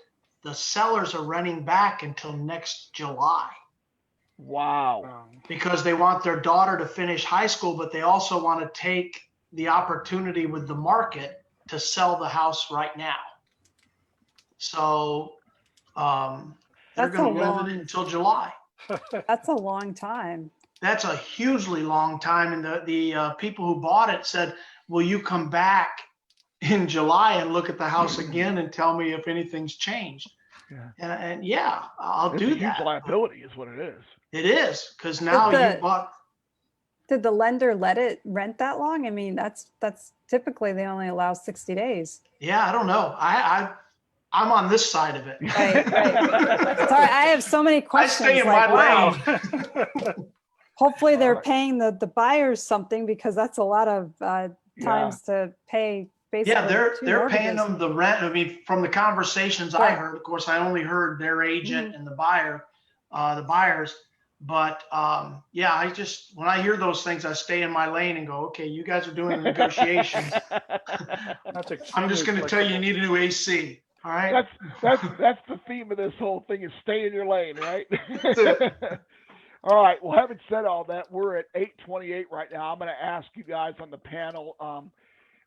The sellers are renting back until next July. Wow. Because they want their daughter to finish high school, but they also want to take the opportunity with the market to sell the house right now. So they're That's going a to live long- in it until July. That's a long time. That's a hugely long time. And the people who bought it said, will you come back in July and look at the house again and tell me if anything's changed? Yeah. And yeah, I'll It's do a that. huge liability is what it is. It is, because now you bought. Did the lender let it rent that long? I mean, that's typically they only allow 60 days. Yeah, I don't know. I'm on this side of it. Right. Sorry, I have so many I questions. stay in like, my wow. lane. Hopefully they're Right. paying the buyers something, because that's a lot of times to pay. Basically, Yeah, they're two paying mortgages. them the rent. I mean, from the conversations I Right. heard, of course, I only heard their agent and the buyers. But yeah, when I hear those things, I stay in my lane and go, okay, you guys are doing the negotiations. I'm just going to tell you need a new AC. All right. That's the theme of this whole thing, is stay in your lane, right? All right. Well, having said all that, we're at 8:28 right now. I'm going to ask you guys on the panel.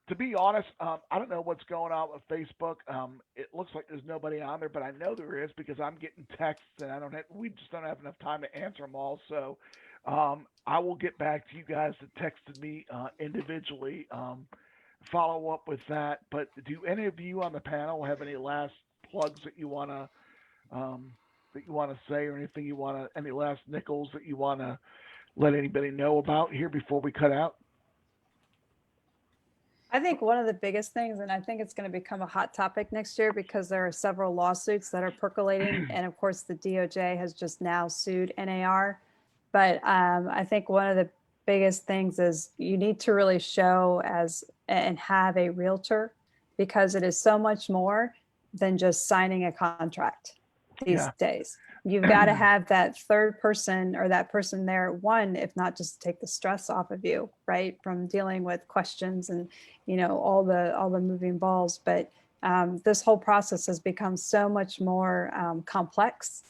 To be honest, I don't know what's going on with Facebook. It looks like there's nobody on there, but I know there is because I'm getting texts and we just don't have enough time to answer them all. So I will get back to you guys that texted me individually, follow up with that. But do any of you on the panel have any last plugs that you want to say, or anything any last nickels that you want to let anybody know about here before we cut out? I think one of the biggest things, and I think it's going to become a hot topic next year because there are several lawsuits that are percolating. And of course, the DOJ has just now sued NAR. But I think one of the biggest things is you need to really show and have a realtor, because it is so much more than just signing a contract these days. You've got to have that third person, or that person there, one, if not just take the stress off of you, right? From dealing with questions and, all the moving balls. But this whole process has become so much more complex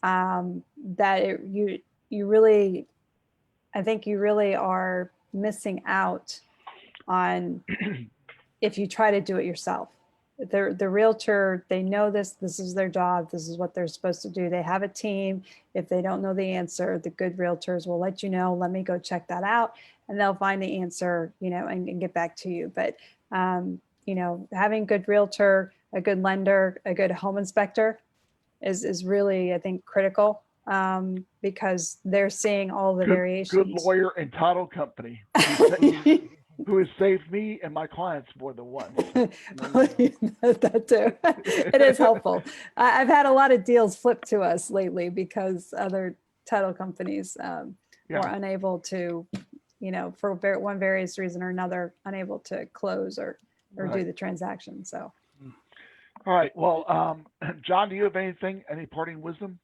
that I think you really are missing out on if you try to do it yourself. The realtor, they know this is their job. This is what they're supposed to do. They have a team. If they don't know the answer, the good realtors will let you know, let me go check that out. And they'll find the answer, and get back to you. But, having good realtor, a good lender, a good home inspector is really, I think, critical, because they're seeing all the variations. Good lawyer and title company. Who has saved me and my clients more than once. That too. It is helpful. I've had a lot of deals flipped to us lately because other title companies were unable to, for one various reason or another, unable to close or do the transaction. So. All right. Well, John, do you have any parting wisdom?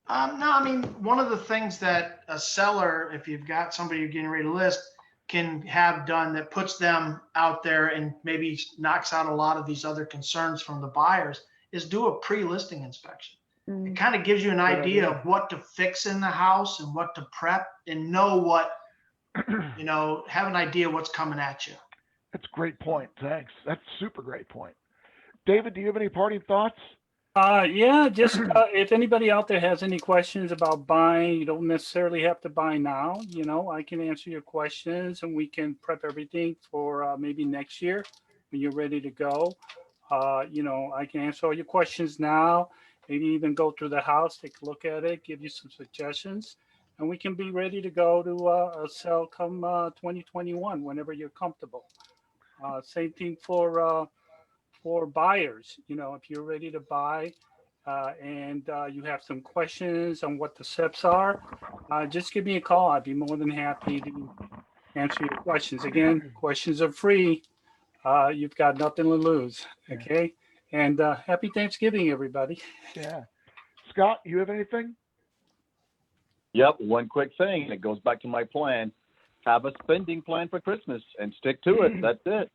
No, I mean, one of the things that a seller, if you've got somebody you're getting ready to list, can have done that puts them out there and maybe knocks out a lot of these other concerns from the buyers is do a pre-listing inspection. It kind of gives you an Good idea idea. of what to fix in the house and what to prep and know what, have an idea what's coming at you. That's a great point. Thanks. That's a super great point. David, do you have any parting thoughts? Yeah, just if anybody out there has any questions about buying, you don't necessarily have to buy now. I can answer your questions and we can prep everything for maybe next year when you're ready to go. I can answer all your questions now, maybe even go through the house, take a look at it, give you some suggestions, and we can be ready to go to a sale come 2021 whenever you're comfortable. Same thing for buyers. If you're ready to buy and you have some questions on what the steps are, just give me a call. I'd be more than happy to answer your questions. Again, questions are free. You've got nothing to lose. Okay. And happy Thanksgiving, everybody. Yeah. Scott, you have anything? Yep, one quick thing, and it goes back to my plan. Have a spending plan for Christmas and stick to it. That's it.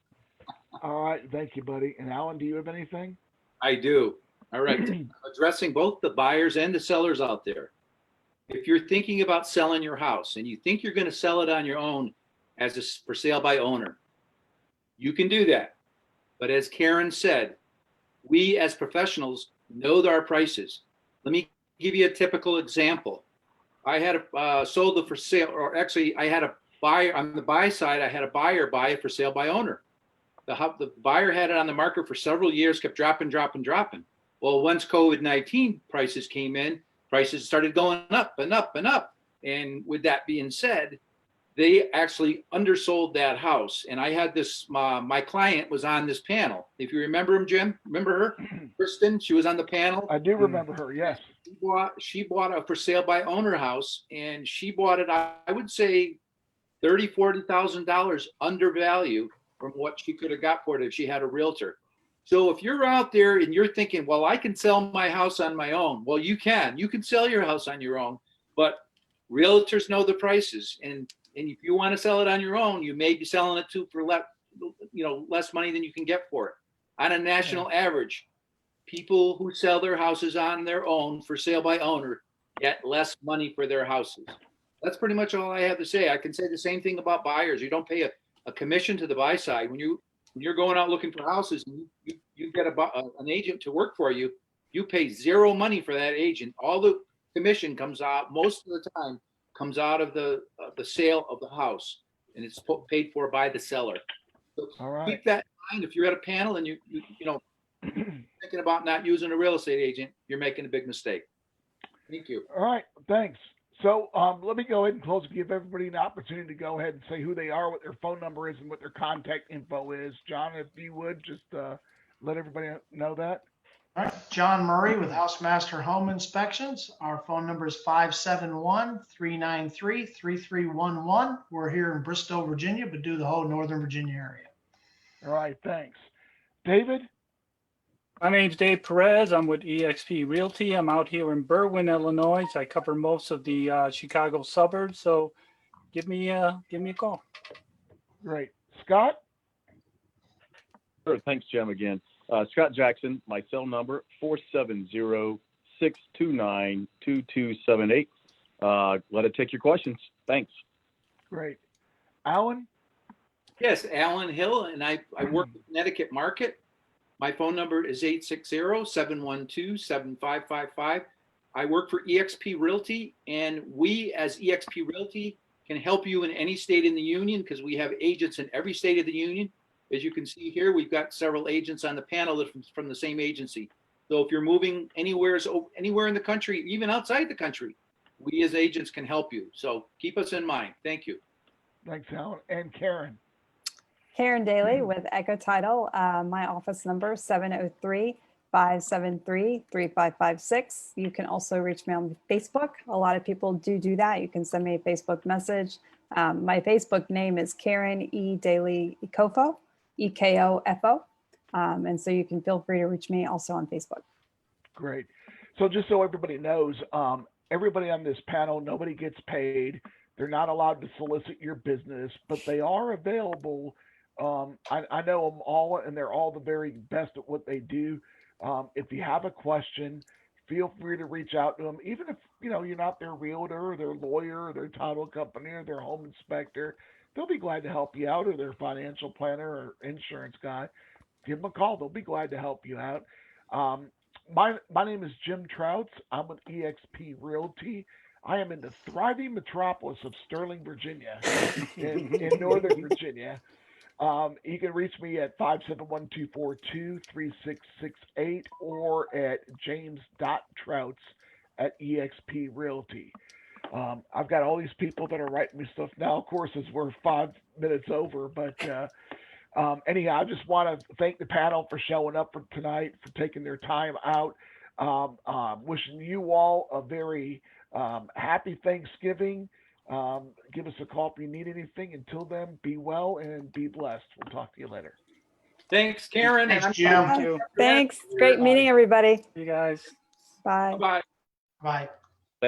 All right. Thank you, buddy. And Alan, do you have anything? I do. All right. Addressing both the buyers and the sellers out there. If you're thinking about selling your house and you think you're going to sell it on your own as a for sale by owner, you can do that. But as Karen said, we as professionals know our prices. Let me give you a typical example. I had sold the for sale, or actually I had a buyer on the buy side. I had a buyer buy it for sale by owner. The buyer had it on the market for several years, kept dropping. Well, once COVID-19 prices came in, prices started going up and up and up. And with that being said, they actually undersold that house. And I had this, my client was on this panel. If you remember him, Jim, remember her? Kristen, she was on the panel. I do remember her, yes. She bought a for sale by owner house, and she bought it, I would say, $30,000, $40,000 under value from what she could have got for it if she had a realtor. So if you're out there and you're thinking, well, I can sell my house on my own. Well, you can sell your house on your own, but realtors know the prices. And if you want to sell it on your own, you may be selling it for less money than you can get for it. On a national average, people who sell their houses on their own for sale by owner get less money for their houses. That's pretty much all I have to say. I can say the same thing about buyers. You don't pay a commission to the buy side. When you're going out looking for houses and you get an agent to work for you, you pay zero money for that agent. All the commission comes out, most of the time, comes out of the sale of the house, and it's paid for by the seller. So All right. keep that in mind. If you're at a panel and you thinking about not using a real estate agent, you're making a big mistake. Thank you. All right. Thanks. So let me go ahead and close and give everybody an opportunity to go ahead and say who they are, what their phone number is, and what their contact info is. John, if you would just let everybody know that. All right, John Murray with Housemaster Home Inspections. Our phone number is 571-393-3311. We're here in Bristow, Virginia, but do the whole Northern Virginia area. All right, thanks. David? My name's Dave Perez. I'm with eXp Realty. I'm out here in Berwyn, Illinois. I cover most of the Chicago suburbs. So give me a call. Great. Scott? Sure. Thanks, Jim, again. Scott Jackson, my cell number, 470-629-2278. Let it take your questions. Thanks. Great. Alan? Yes, Alan Hill, and I work the Connecticut market. My phone number is 860-712-7555. I work for eXp Realty, and we as eXp Realty can help you in any state in the union because we have agents in every state of the union. As you can see here, we've got several agents on the panel that are from the same agency. So if you're moving anywhere in the country, even outside the country, we as agents can help you. So keep us in mind. Thank you. Thanks, Alan. And Karen? Karen Daly with Echo Title. My office number 703-573-3556. You can also reach me on Facebook. A lot of people do that. You can send me a Facebook message. My Facebook name is Karen E. Daly Ekofo, EKOFO. And so you can feel free to reach me also on Facebook. Great. So just so everybody knows, everybody on this panel, nobody gets paid. They're not allowed to solicit your business, but they are available. I know them all, and they're all the very best at what they do. If you have a question, feel free to reach out to them, even if you're not their realtor or their lawyer or their title company or their home inspector. They'll be glad to help you out, or their financial planner or insurance guy. Give them a call. They'll be glad to help you out. My name is Jim Trautz. I'm with EXP Realty. I am in the thriving metropolis of Sterling, Virginia, in Northern Virginia. You can reach me at 571-242-3668 or at james.trautz@EXP Realty. I've got all these people that are writing me stuff now, of course, as we're 5 minutes over. But anyhow, I just want to thank the panel for showing up for tonight, for taking their time out. Wishing you all a very happy Thanksgiving. Give us a call if you need anything. Until then, be well and be blessed. We'll talk to you later. Thanks, Karen. Thanks, And Jim. Thank you. Thanks. Great meeting everybody. You guys. Bye. Bye-bye. Bye.